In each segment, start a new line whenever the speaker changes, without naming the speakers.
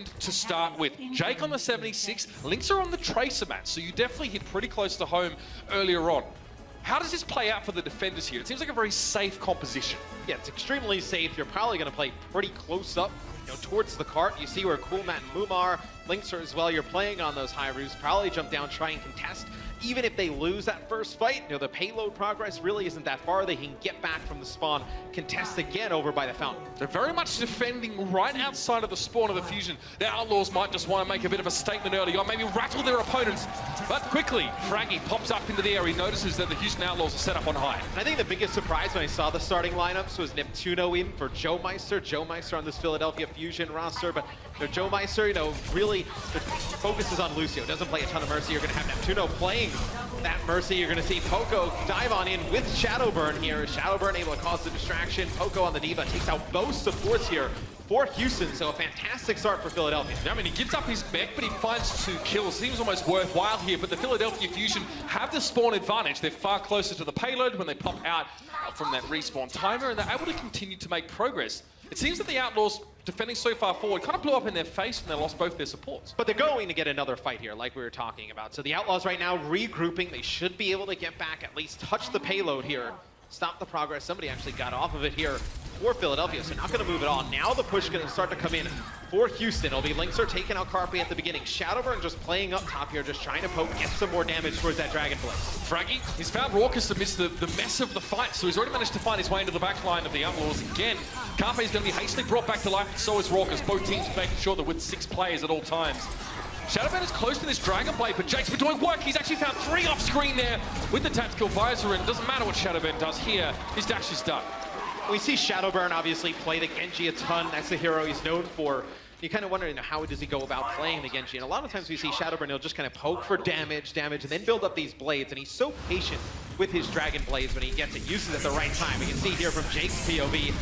to start with. Jake on the 76, Lynx are on the Tracer mat, so you definitely hit pretty close to home earlier on. How does this play out for the defenders here? It seems like a very safe composition.
Yeah, it's extremely safe. You're probably going to play pretty close up, towards the cart. You see where Coolmat and Moom are. Lynx are as well. You're playing on those high roofs. Probably jump down, try and contest. Even if they lose that first fight, the payload progress really isn't that far. They can get back from the spawn, contest again over by the fountain.
They're very much defending right outside of the spawn of the fusion. The Outlaws might just want to make a bit of a statement early on, maybe rattle their opponents. But quickly, Fraggy pops up into the air. He notices that the Houston Outlaws are set up on high.
I think the biggest surprise when I saw the starting lineups was Neptuno in for Joe Meister. Joe Meister on this Philadelphia Fusion roster, but Joe Meister, really the focus is on Lucio. Doesn't play a ton of Mercy. You're going to have Neptuno playing that Mercy. You're going to see Poco dive on in with Shadowburn here. Shadowburn able to cause the distraction. Poco on the Diva takes out both supports here for Houston, so a fantastic start for Philadelphia.
I mean, he gives up his mech, but he finds 2 kills. Seems almost worthwhile here, but the Philadelphia Fusion have the spawn advantage. They're far closer to the payload when they pop out from that respawn timer, and they're able to continue to make progress. It seems that the Outlaws, defending so far forward, kind of blew up in their face when they lost both their supports.
But they're going to get another fight here, like we were talking about. So the Outlaws right now regrouping. They should be able to get back, at least touch the payload here. Stop the progress. Somebody actually got off of it here for Philadelphia, so not going to move it on. Now the push is going to start to come in for Houston. It'll be Lynxer taking out Carpe at the beginning. Shadowburn just playing up top here, just trying to poke, get some more damage towards that Dragon Blade.
Fraggy, he's found Raucus amidst the mess of the fight, so he's already managed to find his way into the back line of the Outlaws again. Carpe is going to be hastily brought back to life, and so is Raucus. Both teams making sure they're with 6 players at all times. Shadowburn is close to this Dragon Blade, but Jake's been doing work. He's actually found 3 off screen there with the tactical visor, and it doesn't matter what Shadowburn does here. His dash is done.
We see Shadowburn obviously play the Genji a ton. That's the hero he's known for. You kind of wonder, how does he go about playing the Genji? And a lot of times we see Shadowburn, he'll just kind of poke for damage, and then build up these blades. And he's so patient with his Dragon Blades when he gets it, uses it at the right time. We can see here from Jake's POV,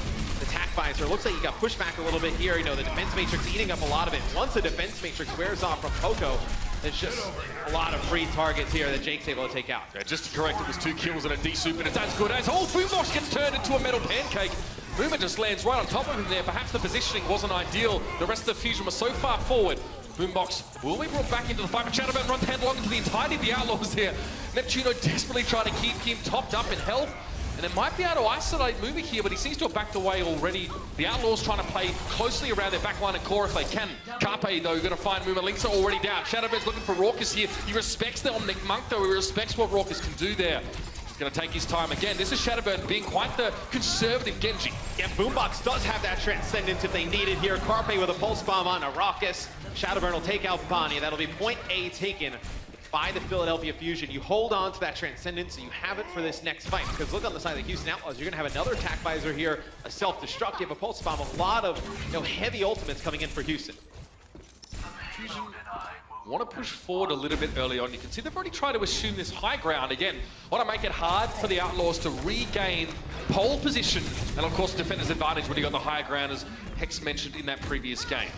the attack visor. Looks like he got pushed back a little bit here. The defense matrix eating up a lot of it. Once the defense matrix wears off from Poco, there's just a lot of free targets here that Jake's able to take out.
Yeah, just to correct, it was 2 kills and a D-soup, and it's as good as Boombox gets turned into a metal pancake. Boomer just lands right on top of him there. Perhaps the positioning wasn't ideal. The rest of the Fusion was so far forward. Boombox will be brought back into the fight, but Shadowburn runs headlong into the entirety of the Outlaws here. Neptuno desperately trying to keep him topped up in health. And they might be able to isolate Moomer here, but he seems to have backed away already. The Outlaws trying to play closely around their backline and core if they can. Carpe, though, going to find Moomer. Lynx are already down. Shadowburn's looking for Raucus here. He respects the Omnic Monk, though. He respects what Raucus can do there. He's going to take his time again. This is Shadowburn being quite the conservative Genji.
Yeah, Boombox does have that Transcendence if they need it here. Carpe with a Pulse Bomb on a Raucus. Shadowburn will take out Bonnie. That'll be point A taken by the Philadelphia Fusion. You hold on to that Transcendence so you have it for this next fight. Because look on the side of the Houston Outlaws, you're going to have another attack visor here, a self-destruct, you have a Pulse Bomb, a lot of heavy ultimates coming in for Houston.
Fusion want to push forward a little bit early on. You can see they've already tried to assume this high ground again. Want to make it hard for the Outlaws to regain pole position. And of course, defender's advantage when you got the higher ground, as Hex mentioned in that previous game.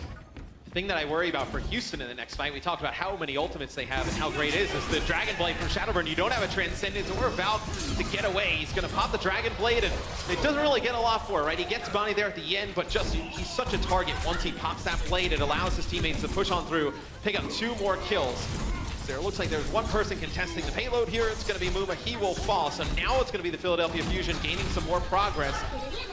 The thing that I worry about for Houston in the next fight, we talked about how many ultimates they have and how great it is the Dragon Blade from Shadowburn. You don't have a Transcendence, and we're about to get away. He's going to pop the Dragon Blade, and it doesn't really get a lot for it, right? He gets Bonnie there at the end, but he's such a target. Once he pops that blade, it allows his teammates to push on through, pick up 2 more kills. There looks like there's 1 person contesting the payload here. It's going to be Mooma. He will fall. So now it's going to be the Philadelphia Fusion gaining some more progress,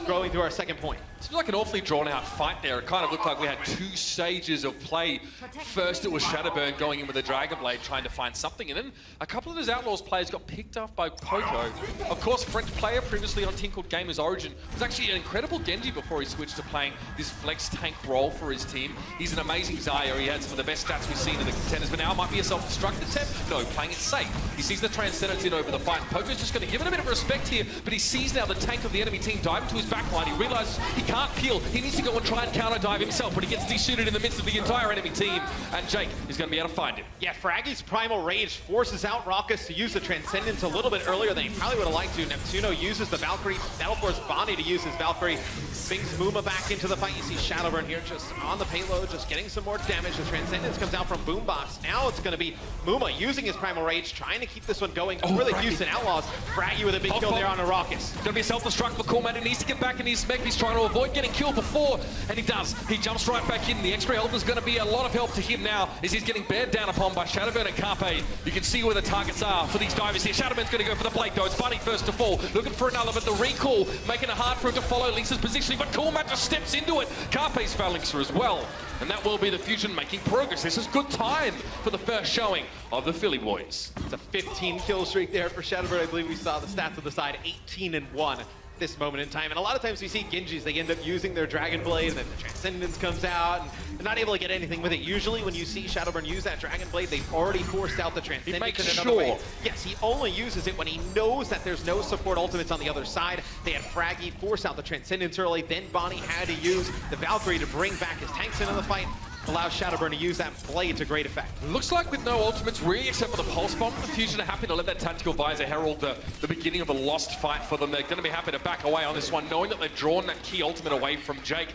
growing through our second point.
Seems like an awfully drawn-out fight there. It kind of looked like we had 2 stages of play. First, it was Shadowburn going in with a Dragon Blade, trying to find something, and then a couple of those Outlaws players got picked off by Poco. Of course, French player previously on Team called Gamers Origin was actually an incredible Genji before he switched to playing this flex tank role for his team. He's an amazing Zaya. He had some of the best stats we've seen in the contenders, but now it might be a self-destruct attempt. No, playing it safe. He sees the Transcendence in over the fight. Poco's just going to give it a bit of respect here, but he sees now the tank of the enemy team dive into his backline. He realizes he can't peel. He needs to go and try and counter dive himself, but he gets de-shooted in the midst of the entire enemy team, and Jake is going to be able to find him.
Yeah, Fraggy's Primal Rage forces out Raucus to use the Transcendence a little bit earlier than he probably would have liked to. Neptuno uses the Valkyrie. That'll force Bonnie to use his Valkyrie. Brings Mooma back into the fight. You see Shadowburn here just on the payload, just getting some more damage. The Transcendence comes out from Boombox. Now it's going to be Muma using his Primal Rage, trying to keep this one going for the Houston Outlaws. Fraggy with a big kill there on a Raucus.
Gonna be a self-destruct for Coolman. He needs to get back in his mech. He's trying to avoid getting killed before, and he does. He jumps right back in. The extra help is gonna be a lot of help to him now, as he's getting bared down upon by Shadowburn and Carpe. You can see where the targets are for these divers here. Shadowburn's gonna go for the Blade though. It's Bunny first to fall, looking for another, but the recall making it hard for him to follow Lisa's positioning, but Coolman just steps into it. Carpe's phalanxer as well, and that will be the Fusion making progress. This is good time for the first showing of the Philly boys.
It's a 15 kill streak there for Shadowbird. I believe we saw the stats on the side, 18-1 this moment in time. And a lot of times we see Genjis, they end up using their Dragon Blade, and then the Transcendence comes out, and they're not able to get anything with it. Usually when you see Shadowburn use that Dragon Blade, they've already forced out the Transcendence.
He makes
in another way.
sure.
Yes, he only uses it when he knows that there's no support ultimates on the other side. They had Fraggy force out the Transcendence early, then Bonnie had to use the Valkyrie to bring back his tanks into the fight. Allows Shadowburn to use that blade to great effect.
Looks like with no ultimates really except for the Pulse Bomb, the Fusion are happy to let that Tactical Visor herald the beginning of a lost fight for them. They're going to be happy to back away on this one, knowing that they've drawn that key ultimate away from Jake.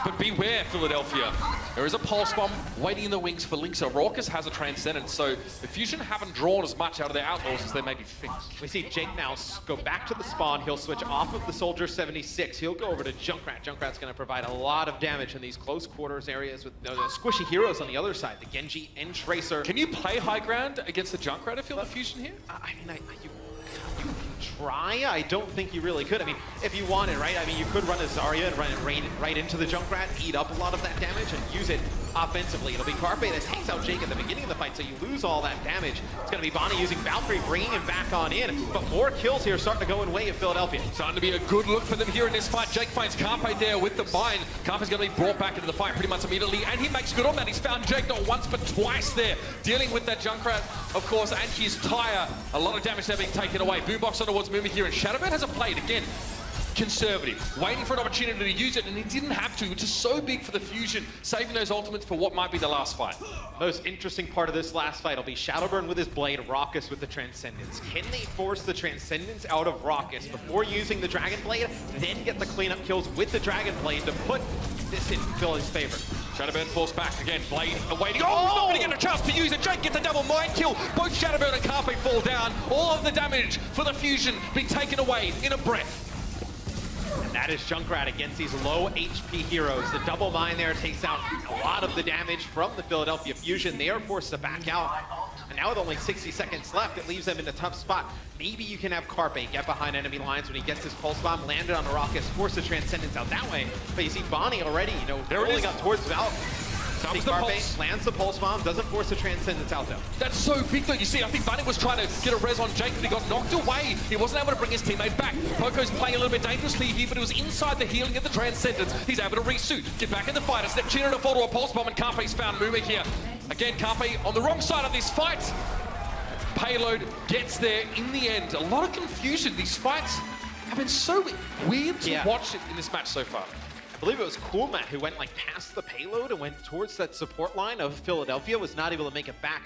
But beware, Philadelphia. There is a Pulse Bomb waiting in the wings for Lynx. Raucus has a Transcendence, so the Fusion haven't drawn as much out of their Outlaws as they maybe think.
We see Jake now go back to the spawn. He'll switch off of the Soldier 76. He'll go over to Junkrat. Junkrat's going to provide a lot of damage in these close quarters areas with the squishy heroes on the other side, the Genji and Tracer.
Can you play high ground against the Junkrat if you're the Fusion here?
I mean, you can try. I don't think you really could. I mean, if you wanted, right? I mean, you could run a Zarya and run it right into the Junkrat, eat up a lot of that damage, and use it offensively. It'll be Carpe that takes out Jake at the beginning of the fight, so you lose all that damage. It's going to be Bonnie using Valkyrie, bringing him back on in, but more kills here starting to go in way of Philadelphia.
Starting to be a good look for them here in this fight. Jake finds Carpe there with the bind. Carpe's going to be brought back into the fight pretty much immediately, and he makes good on that. He's found Jake not once but twice there, dealing with that Junkrat, of course, and his tire. A lot of damage there being taken away. Boombox on towards Muma here, and Shadowbird hasn't played again. Conservative, waiting for an opportunity to use it, and he didn't have to, which is so big for the Fusion, saving those ultimates for what might be the last fight.
Most interesting part of this last fight will be Shadowburn with his blade, Raucus with the Transcendence. Can they force the Transcendence out of Raucus before using the Dragon Blade, then get the cleanup kills with the Dragon Blade to put this in Philly's favor?
Shadowburn forced back again, Blade awaiting. Oh, he's not going to get a chance to use it. Jake gets a double mind kill. Both Shadowburn and Carpe fall down. All of the damage for the Fusion being taken away in a breath.
And that is Junkrat against these low HP heroes. The double mine there takes out a lot of the damage from the Philadelphia Fusion. They are forced to back out. And now with only 60 seconds left, it leaves them in a tough spot. Maybe you can have Carpe get behind enemy lines when he gets his Pulse Bomb, landed on the Raucus, force the Transcendence out that way. But you see Bonnie already, rolling up towards Val. Carpe lands the Pulse Bomb, doesn't force the Transcendence out though.
That's so big though. You see, I think Bunny was trying to get a res on Jake, but he got knocked away. He wasn't able to bring his teammate back. Poco's playing a little bit dangerously here, but it was inside the healing of the Transcendence. He's able to resuit, get back in the fight, a step chin and a fall to a Pulse Bomb, and Carpe's found Muma here. Again, Carpe on the wrong side of this fight. Payload gets there in the end. A lot of confusion. These fights have been so weird to watch in this match so far.
I believe it was Coolmat who went past the payload and went towards that support line of Philadelphia, was not able to make it back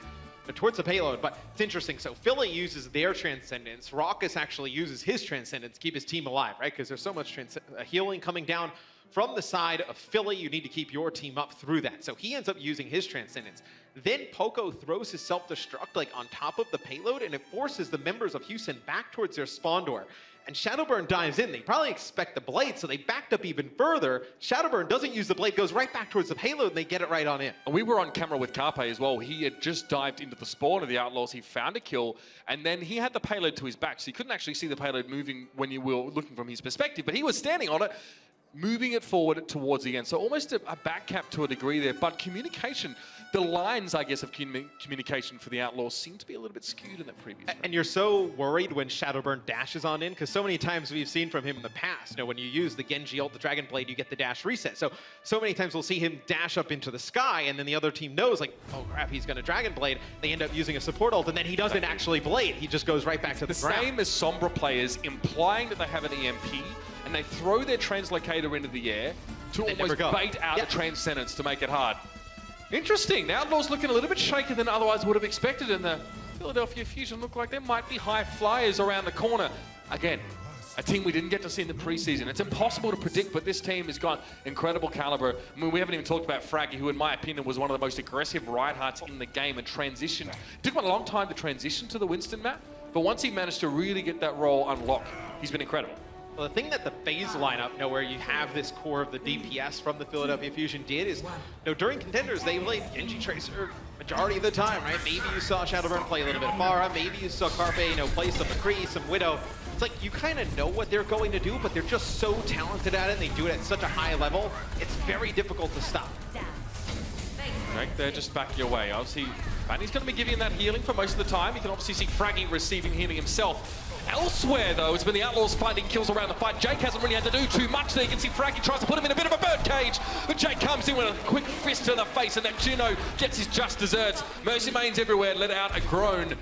towards the payload, but it's interesting. So Philly uses their Transcendence. Raucus actually uses his Transcendence to keep his team alive, right? Because there's so much healing coming down from the side of Philly. You need to keep your team up through that. So he ends up using his Transcendence. Then Poco throws his self-destruct on top of the payload, and it forces the members of Houston back towards their spawn door. And Shadowburn dives in. They probably expect the blade, so they backed up even further. Shadowburn doesn't use the blade, goes right back towards the payload, and they get it right on in.
And we were on camera with Carpe as well. He had just dived into the spawn of the Outlaws. He found a kill, and then he had the payload to his back, so you couldn't actually see the payload moving when you were looking from his perspective, but he was standing on it, moving it forward towards the end. So almost a back cap to a degree there, but communication, the lines, I guess, of communication for the Outlaws seem to be a little bit skewed in that previous round.
And you're so worried when Shadowburn dashes on in, because so many times we've seen from him in the past, when you use the Genji ult, the Dragon Blade, you get the dash reset. So many times we'll see him dash up into the sky, and then the other team knows, oh crap, he's going to Dragon Blade. They end up using a support ult, and then he doesn't actually blade. He just goes right back to the ground.
Same as Sombra players implying that they have an EMP, and they throw their translocator into the air to almost bait out the Transcendence to make it hard. Interesting. The Outlaws looking a little bit shaken than otherwise would have expected, and the Philadelphia Fusion look like there might be high flyers around the corner. Again, A team we didn't get to see in the preseason. It's impossible to predict, but this team has got incredible caliber. I mean, we haven't even talked about Fraggy, who in my opinion was one of the most aggressive Reinhardts in the game and transitioned. It took him a long time to transition to the Winston map, but once he managed to really get that role unlocked, he's been incredible.
Well, the thing that the FaZe lineup, where you have this core of the DPS from the Philadelphia Fusion did is, during Contenders, they played Genji Tracer majority of the time, right? Maybe you saw Shadowburn play a little bit of Pharah, maybe you saw Carpe, play some McCree, some Widow. It's like you kind of know what they're going to do, but they're just so talented at it, and they do it at such a high level, it's very difficult to stop.
Right, they're just back your way. Obviously, Fanny's going to be giving him that healing for most of the time. You can obviously see Fraggy receiving healing himself. Elsewhere, though, it's been the Outlaws finding kills around the fight. Jake hasn't really had to do too much there. You can see Fraggy tries to put him in a bit of a birdcage, but Jake comes in with a quick fist to the face, and Neptuno gets his just desserts. Mercy mains everywhere, let out a groan.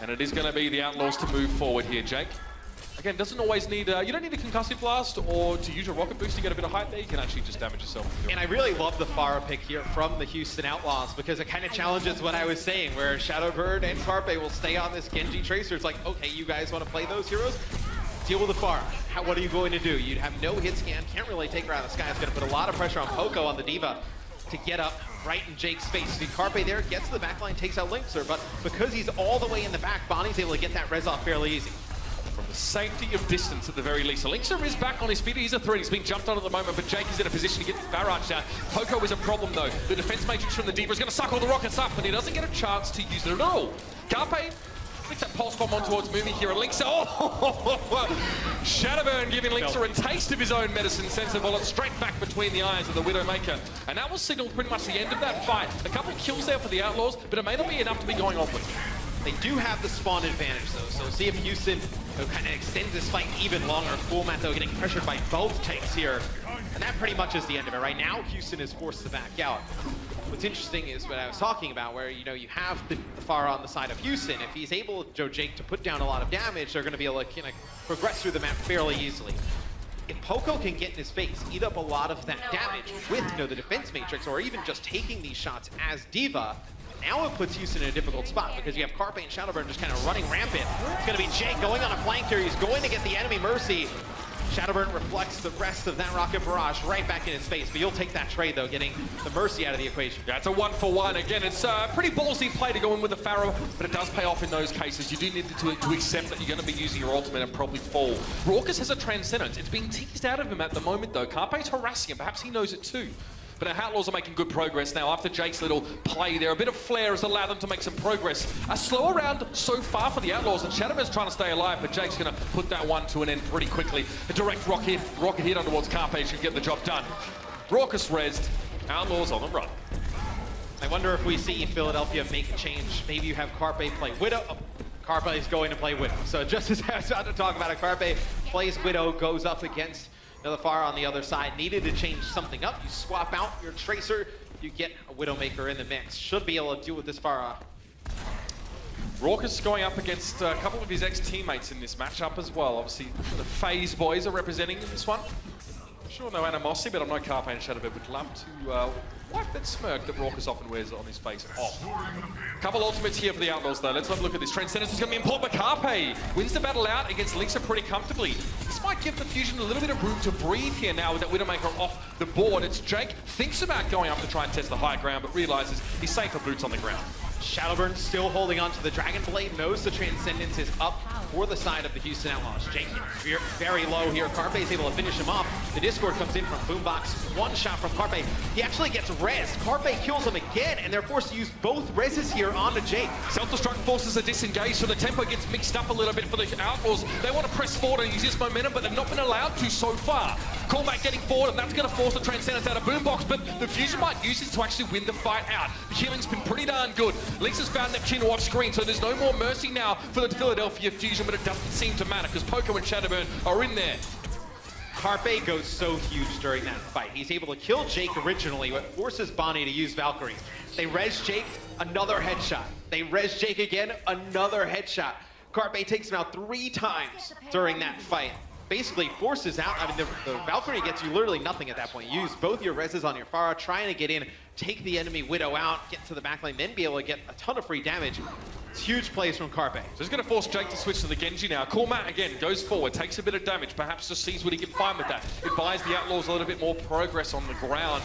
And it is going to be the Outlaws to move forward here, Jake. Again, doesn't always need, you don't need a concussive blast or to use your rocket boost to get a bit of height there. You can actually just damage yourself.
And I really love the Pharah pick here from the Houston Outlaws because it kind of challenges what I was saying, where Shadowbird and Carpe will stay on this Genji Tracer. It's like, okay, you guys want to play those heroes? Deal with the Pharah. What are you going to do? You'd have no hit scan, can't really take her out of the sky. It's going to put a lot of pressure on Poco on the D.Va to get up right in Jake's face. See, Carpe there gets to the backline, takes out Linkser, but because he's all the way in the back, Bonnie's able to get that res off fairly easy.
From the safety of distance at the very least. So Linkser is back on his feet. He's a threat. He's being jumped on at the moment, but Jake is in a position to get the barrage down. Poco is a problem, though. The defense matrix from the D.Va is going to suck all the rockets up, and he doesn't get a chance to use it at all. Carpe flicks that pulse bomb on towards moving here, and Linkser, Shadowburn giving Linkser a taste of his own medicine, sends the bullet straight back between the eyes of the Widowmaker. And that will signal pretty much the end of that fight. A couple of kills there for the Outlaws, but it may not be enough to be going on with.
They do have the spawn advantage, though, so see if Houston kind of extends this fight even longer. Fullmat, though, getting pressured by both tanks here. And that pretty much is the end of it. Right now, Houston is forced to back out. What's interesting is what I was talking about, where, you have the Pharah on the side of Houston. If he's able, Jake, to put down a lot of damage, they're going to be able to progress through the map fairly easily. If Poco can get in his face, eat up a lot of that damage with, the defense matrix, or even just taking these shots as D.Va, now it puts Houston in a difficult spot because you have Carpe and Shadowburn just kind of running rampant. It's going to be Jake going on a flank here. He's going to get the enemy Mercy. Shadowburn reflects the rest of that rocket barrage right back in his face, but you'll take that trade, though, getting the Mercy out of the equation.
Yeah, it's a 1-for-1. Again, it's a pretty ballsy play to go in with the Pharaoh, but it does pay off in those cases. You do need to accept that you're going to be using your ultimate and probably fall. Raucus has a Transcendence. It's being teased out of him at the moment, though. Carpe's harassing him. Perhaps he knows it too. But our Outlaws are making good progress now after Jake's little play there. A bit of flair has allowed them to make some progress. A slower round so far for the Outlaws, and Shadowman's trying to stay alive, but Jake's going to put that one to an end pretty quickly. A direct rocket hit on towards Carpe should get the job done. Raucus rezzed, Outlaws on the run.
I wonder if we see Philadelphia make a change. Maybe you have Carpe play Widow. Oh, Carpe is going to play Widow. So just as I was about to talk about it, Carpe plays Widow, goes up against another Pharah on the other side. Needed to change something up. You swap out your Tracer, you get a Widowmaker in the mix. Should be able to deal with this Pharah.
Raucus going up against a couple of his ex-teammates in this matchup as well. Obviously, the FaZe boys are representing in this one. Sure, no animosity, but I know Carpe and Shadowbird would love to wipe that smirk that Raucus often wears on his face off. Couple ultimates here for the Outlaws, though. Let's have a look at this. Transcendence is going to be important, but Carpe wins the battle out against Linkser pretty comfortably. This might give the Fusion a little bit of room to breathe here now with that Widowmaker off the board. It's Jake thinks about going up to try and test the high ground, but realizes he's safe for boots on the ground.
Shadowburn still holding on to the Dragon Blade, knows the Transcendence is up for the side of the Houston Outlaws. Jake very low here. Carpe is able to finish him off. The Discord comes in from Boombox. One shot from Carpe. He actually gets res. Carpe kills him again, and they're forced to use both reses here onto Jake.
Self-destruct forces are disengaged, so the tempo gets mixed up a little bit for the Outlaws. They want to press forward and use this momentum, but they've not been allowed to so far. Callback getting forward, and that's going to force the Transcendence out of Boombox, but the Fusion might use this to actually win the fight out. The healing's been pretty darn good. Lynx has found Neptuno off screen, so there's no more mercy now for the Philadelphia Fusion, but it doesn't seem to matter because Poco and Shadowburn are in there.
Carpe goes so huge during that fight. He's able to kill Jake originally, but forces Bonnie to use Valkyrie. They res Jake, another headshot. They res Jake again, another headshot. Carpe takes him out 3 times during that fight. basically forces out. I mean, the Valkyrie gets you literally nothing at that point. You use both your reses on your Pharah, trying to get in, take the enemy Widow out, get to the backline, then be able to get a ton of free damage. It's huge plays from Carpe.
So he's going to force Jake to switch to the Genji now. Coolmat, again, goes forward, takes a bit of damage, perhaps just sees what he can find with that. It buys the Outlaws a little bit more progress on the ground.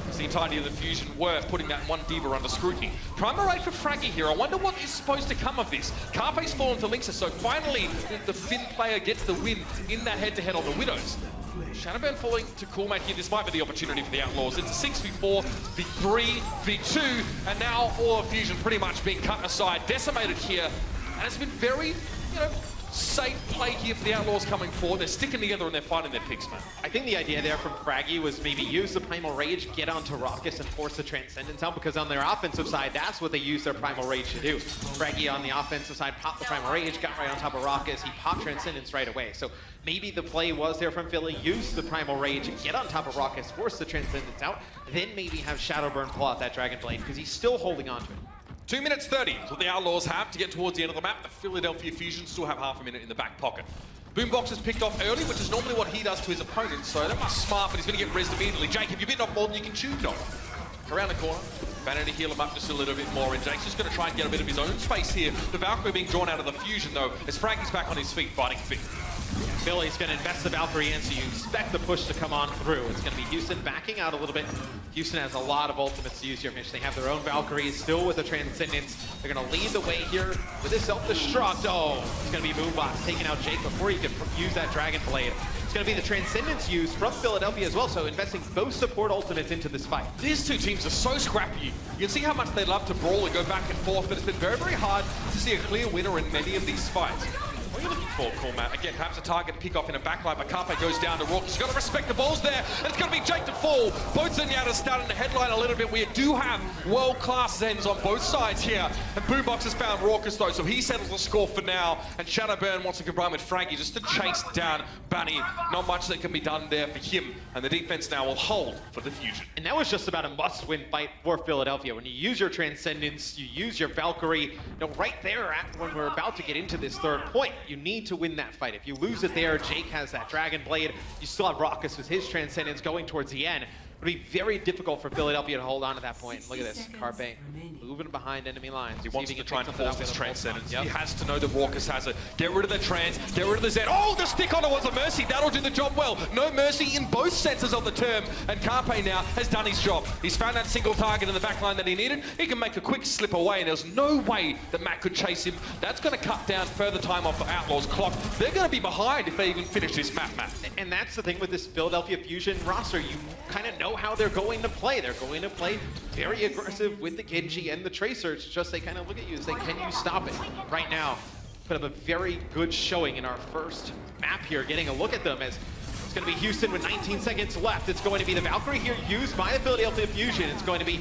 It's the entirety of the fusion worth putting that one Diva under scrutiny. Primal Raid for Fraggy here. I wonder what is supposed to come of this. Carpe's fallen to Linksys, so finally the Finn player gets the win in that head-to-head on the Widows. Shadowburn falling to Coolmat here. This might be the opportunity for the Outlaws. It's a 6v4, v3, v2, and now all of Fusion pretty much being cut aside, decimated here. And it's been very, safe play here for the Outlaws coming forward. They're sticking together and they're fighting their picks, man.
I think the idea there from Fraggy was maybe use the Primal Rage, get onto Raucus and force the Transcendence out, because on their offensive side, that's what they use their Primal Rage to do. Fraggy on the offensive side popped the Primal Rage, got right on top of Raucus, he popped Transcendence right away. So maybe the play was there from Philly, use the Primal Rage, get on top of Raucus, force the Transcendence out, then maybe have Shadowburn pull out that Dragon Blade, because he's still holding on to it. 2
minutes 30 is what the Outlaws have to get towards the end of the map. The Philadelphia Fusion still have half a minute in the back pocket. Boombox is picked off early, which is normally what he does to his opponents, so that must smart, but he's going to get rezzed immediately. Jake, if you've bitten off more than you can chew, no. Around the corner, Banner to heal him up just a little bit more, and Jake's just going to try and get a bit of his own space here. The Valkyrie being drawn out of the Fusion, though, as Frankie's back on his feet, fighting fit.
Philly's going to invest the Valkyrie in, so you expect the push to come on through. It's going to be Houston backing out a little bit. Houston has a lot of ultimates to use here, Mitch. They have their own Valkyries, still with the Transcendence. They're going to lead the way here with this self-destruct. Oh, it's going to be Moonbox taking out Jake before he can use that Dragon Blade. It's going to be the Transcendence used from Philadelphia as well, so investing both support ultimates into this fight.
These two teams are so scrappy. You can see how much they love to brawl and go back and forth, but it's been very, very hard to see a clear winner in many of these fights. What are you looking for, Coolmat? Again, perhaps a target to pick off in a backline, but Carpe goes down to Rourke. He's got to respect the balls there, and it's going to be Jake to fall. Both Zenyatta's starting to headline a little bit. We do have world-class Zens on both sides here, and Boombox has found Raucus though, so he settles the score for now, and Shadowburn wants to combine with Frankie just to chase down Bunny. Not much that can be done there for him, and the defense now will hold for the Fusion.
And that was just about a must-win fight for Philadelphia. When you use your Transcendence, you use your Valkyrie, right there when we're about to get into this third point, you need to win that fight. If you lose it there, Jake has that Dragon Blade. You still have Raucus with his Transcendence going towards the end. It would be very difficult for Philadelphia to hold on to that point. Look at this, Carpe moving behind enemy lines.
He wants to try and force this Transcendence. Yep. He has to know that Raucus has it. Get rid of the Trans, get rid of the Zen. Oh, the stick on it was a Mercy. That'll do the job well. No Mercy in both senses of the term, and Carpe now has done his job. He's found that single target in the backline that he needed. He can make a quick slip away, and there's no way that Matt could chase him. That's going to cut down further time off the Outlaws clock. They're going to be behind if they even finish this map, Matt.
And that's the thing with this Philadelphia Fusion roster. You kind of know how they're going to play. They're going to play very aggressive with the Genji and the Tracers. Just they kind of look at you and say, can you stop it? Right now, put up a very good showing in our first map here, getting a look at them as it's going to be Houston with 19 seconds left. It's going to be the Valkyrie here used by the Philadelphia Fusion. It's going to be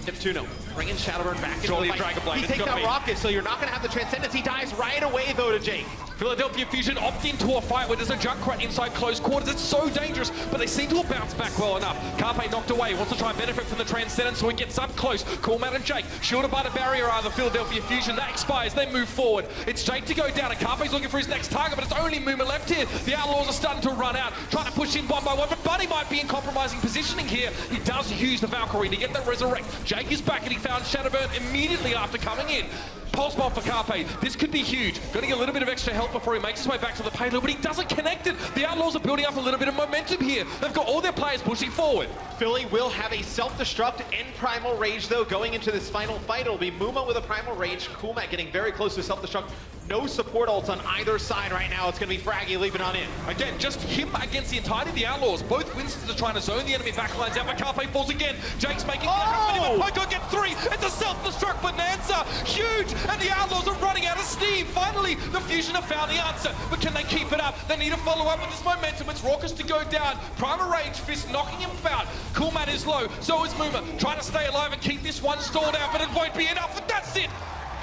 Neptuno bringing Shadowburn back into the fight. He takes out Rocket, so you're not going to have the Transcendence. He dies right away, though, to Jake.
Philadelphia Fusion opt into a fight where there's a Junkrat inside close quarters. It's so dangerous, but they seem to have bounced back well enough. Carpe knocked away, wants to try and benefit from the Transcendence, so he gets up close. Coolmat and Jake, shielded by the barrier are the Philadelphia Fusion. That expires, they move forward. It's Jake to go down, and Carpe's looking for his next target, but it's only Muma left here. The Outlaws are starting to run out, trying to push in one by one, but Buddy might be in compromising positioning here. He does use the Valkyrie to get the resurrect. Jake is back, and he found Shadowburn immediately after coming in. Pulse bomb for Carpe. This could be huge. Got to get a little bit of extra help before he makes his way back to the payload, but he doesn't connect it. The Outlaws are building up a little bit of momentum here. They've got all their players pushing forward.
Philly will have a self-destruct and Primal Rage, though, going into this final fight. It'll be Muma with a Primal Rage. Coolmat getting very close to self-destruct. No support ults on either side right now. It's going to be Fraggy leaving on in.
Again, just him against the entirety of the Outlaws. Both Winstons are trying to zone the enemy backlines out, but Carpe falls again. Jake's making Poco get 3. It's a self-destruct bonanza. Huge, and the Outlaws are running out of steam. Finally, the Fusion have found the answer, but can they keep it up? They need to follow up with this momentum. It's Raucus to go down. Primal Rage Fist knocking him out. Coolmat is low, so is Muma. Trying to stay alive and keep this one stalled out, but it won't be enough, and that's it.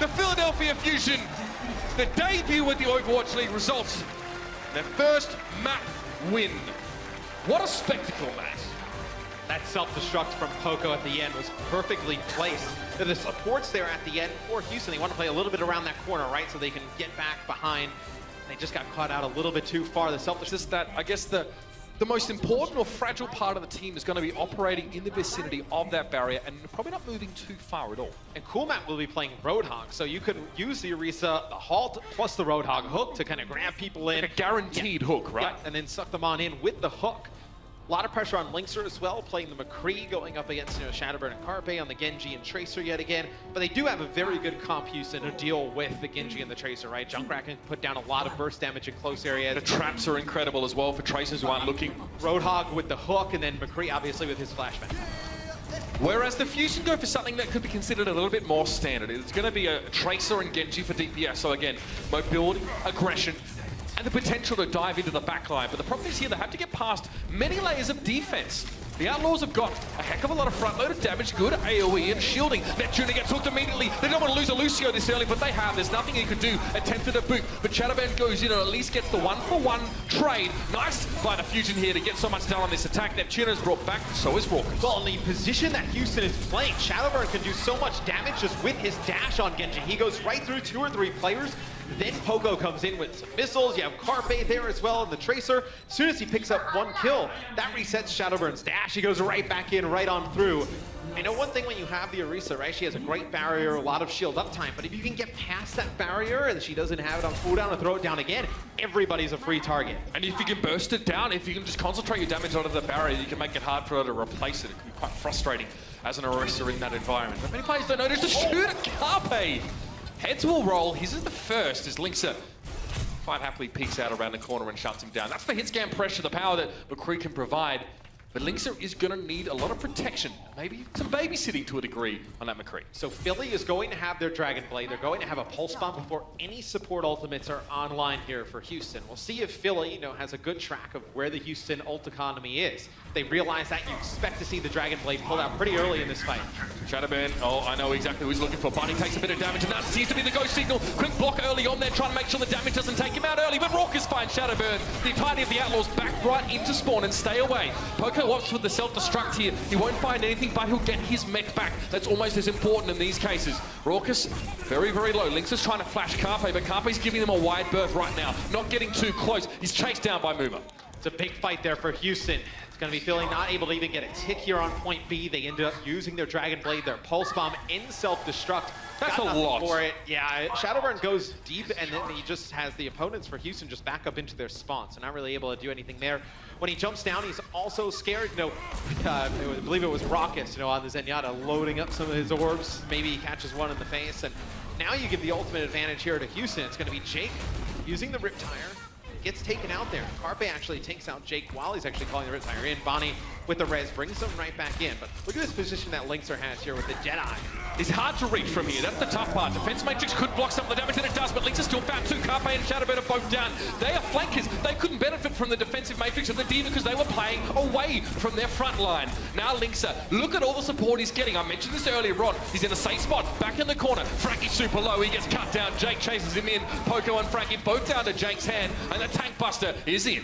The Philadelphia Fusion, the debut with the Overwatch League results, their first map win. What a spectacle, Matt.
That self-destruct from Poco at the end was perfectly placed. The support's there at the end for Houston. They want to play a little bit around that corner, right? So they can get back behind They just got caught out a little bit too far. The self
Just that, I guess the most important or fragile part of the team is going to be operating in the vicinity of that barrier and probably not moving too far at all.
And Coolmat will be playing Roadhog, so you could use the Orisa, the Halt, plus the Roadhog hook to kind of grab people in.
Like a guaranteed hook, right?
Yeah, and then suck them on in with the hook. A lot of pressure on Linkser as well, playing the McCree, going up against Shadowburn and Carpe on the Genji and Tracer yet again. But they do have a very good comp Houston to deal with the Genji and the Tracer, right? Junkrat can put down a lot of burst damage in close areas.
The traps are incredible as well for Tracers who aren't looking.
Roadhog with the hook, and then McCree obviously with his flashback.
Whereas the Fusion go for something that could be considered a little bit more standard. It's going to be a Tracer and Genji for DPS. So again, mobility, aggression, and the potential to dive into the backline. But the problem is here, they have to get past many layers of defense. The Outlaws have got a heck of a lot of front-loaded damage, good AoE and shielding. Neptune gets hooked immediately. They don't want to lose a Lucio this early, but they have. There's nothing he could do. Attempted a boot, but Shadowburn goes in and at least gets the one-for-one trade. Nice by the Fusion here to get so much down on this attack. Neptune is brought back, so is Raucus.
Well, in the position that Houston is playing, Shadowburn can do so much damage just with his dash on Genji. He goes right through 2 or 3 players. Then Poco comes in with some missiles. You have Carpe there as well, and the Tracer. As soon as he picks up 1 kill, that resets Shadowburn's dash. He goes right back in, right on through. I know one thing when you have the Orisa, right? She has a great barrier, a lot of shield uptime, but if you can get past that barrier and she doesn't have it on cooldown and throw it down again, everybody's a free target.
And if you can burst it down, if you can just concentrate your damage onto the barrier, you can make it hard for her to replace it. It can be quite frustrating as an Orisa in that environment. But many players don't know there's a shoot at Carpe. Heads will roll. His is the first as Linkser quite happily peeks out around the corner and shuts him down. That's the hit scan pressure, the power that McCree can provide. But Linkser is going to need a lot of protection, maybe some babysitting to a degree on that McCree.
So Philly is going to have their Dragon Blade. They're going to have a Pulse Bomb before any support ultimates are online here for Houston. We'll see if Philly, has a good track of where the Houston ult economy is. They realize that you expect to see the Dragon Blade pulled out pretty early in this fight.
Shadowburn, I know exactly who he's looking for. Bunny takes a bit of damage, and that seems to be the ghost signal. Quick block early on there, trying to make sure the damage doesn't take him out early, but Raucus finds Shadowburn. The entirety of the Outlaws back right into spawn and stay away. Poco opts for the self-destruct here. He won't find anything, but he'll get his mech back. That's almost as important in these cases. Raucus, very, very low. Linkser's trying to flash Carpe, but Carpe's giving them a wide berth right now. Not getting too close. He's chased down by Mover.
It's a big fight there for Houston. It's going to be Philly not able to even get a tick here on point B. They ended up using their Dragon Blade, their Pulse Bomb in self-destruct.
That's a lot.
For it. Yeah, Shadowburn goes deep, and then he just has the opponents for Houston just back up into their spawn, so not really able to do anything there. When he jumps down, he's also scared. I believe it was Raucus, on the Zenyatta, loading up some of his orbs. Maybe he catches one in the face, and now you give the ultimate advantage here to Houston. It's going to be Jake using the Riptire. Gets taken out there. Carpe actually takes out Jake while he's actually calling the Riptire in. Bonnie with the res brings them right back in. But look at this position that Linkser has here with the Jedi.
It's hard to reach from here. That's the tough part. Defense Matrix could block some of the damage that it does, but Linkser still found 2. Carpe and Shadowburn are both down. They are flankers. They couldn't benefit from the defensive matrix of the D.Va because they were playing away from their front line. Now Linkser, look at all the support he's getting. I mentioned this earlier on. He's in a safe spot, back in the corner. Frankie's super low. He gets cut down. Jake chases him in. Poco and Frankie both down to Jake's hand, and the Tank Buster is in.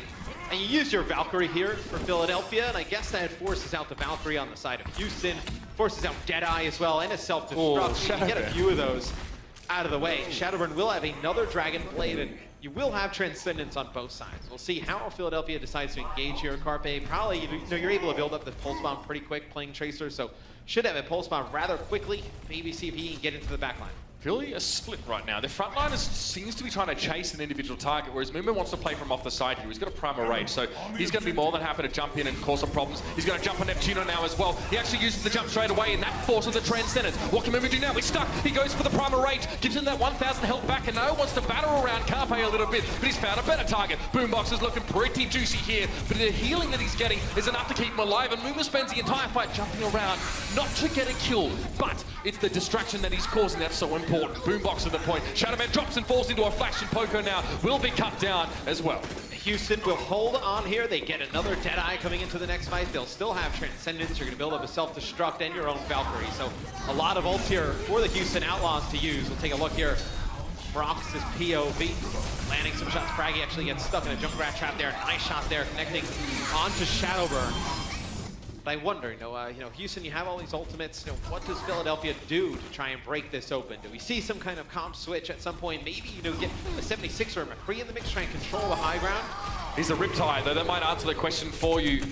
And you use your Valkyrie here for Philadelphia, and I guess that forces out the Valkyrie on the side of Houston, forces out Deadeye as well, and a self-destruct. You get a few of those out of the way. Shadowburn will have another Dragon Blade, and you will have Transcendence on both sides. We'll see how Philadelphia decides to engage here. Carpe, probably, you're able to build up the Pulse Bomb pretty quick playing Tracer, so should have a Pulse Bomb rather quickly. Maybe see if he can get into the backline.
Philly are split right now. Their frontliners seems to be trying to chase an individual target, whereas Moomba wants to play from off the side here. He's got a primal rage, so he's going to be more than happy to jump in and cause some problems. He's going to jump on Neptuno now as well. He actually uses the jump straight away, and that forces the Transcendence. What can Moomba do now? He's stuck. He goes for the primal rage, gives him that 1,000 health back, and now wants to battle around Carpe a little bit, but he's found a better target. Boombox is looking pretty juicy here, but the healing that he's getting is enough to keep him alive, and Moomba spends the entire fight jumping around, not to get a kill, but it's the distraction that he's causing that's so important. Boombox to the point. Shadowman drops and falls into a flash, and Poco now will be cut down as well.
Houston will hold on here. They get another Deadeye coming into the next fight. They'll still have Transcendence. You're going to build up a self-destruct and your own Valkyrie. So a lot of ults here for the Houston Outlaws to use. We'll take a look here. Brox's POV. Landing some shots. Fraggy actually gets stuck in a Junkrat trap there. Nice shot there, connecting onto Shadowburn. But I wonder, you know, Houston, you have all these ultimates. You know, what does Philadelphia do to try and break this open? Do we see some kind of comp switch at some point? Maybe, you know, get a 76 or a McCree in the mix, try and control the high ground?
He's a Riptide, though. That might answer the question for you.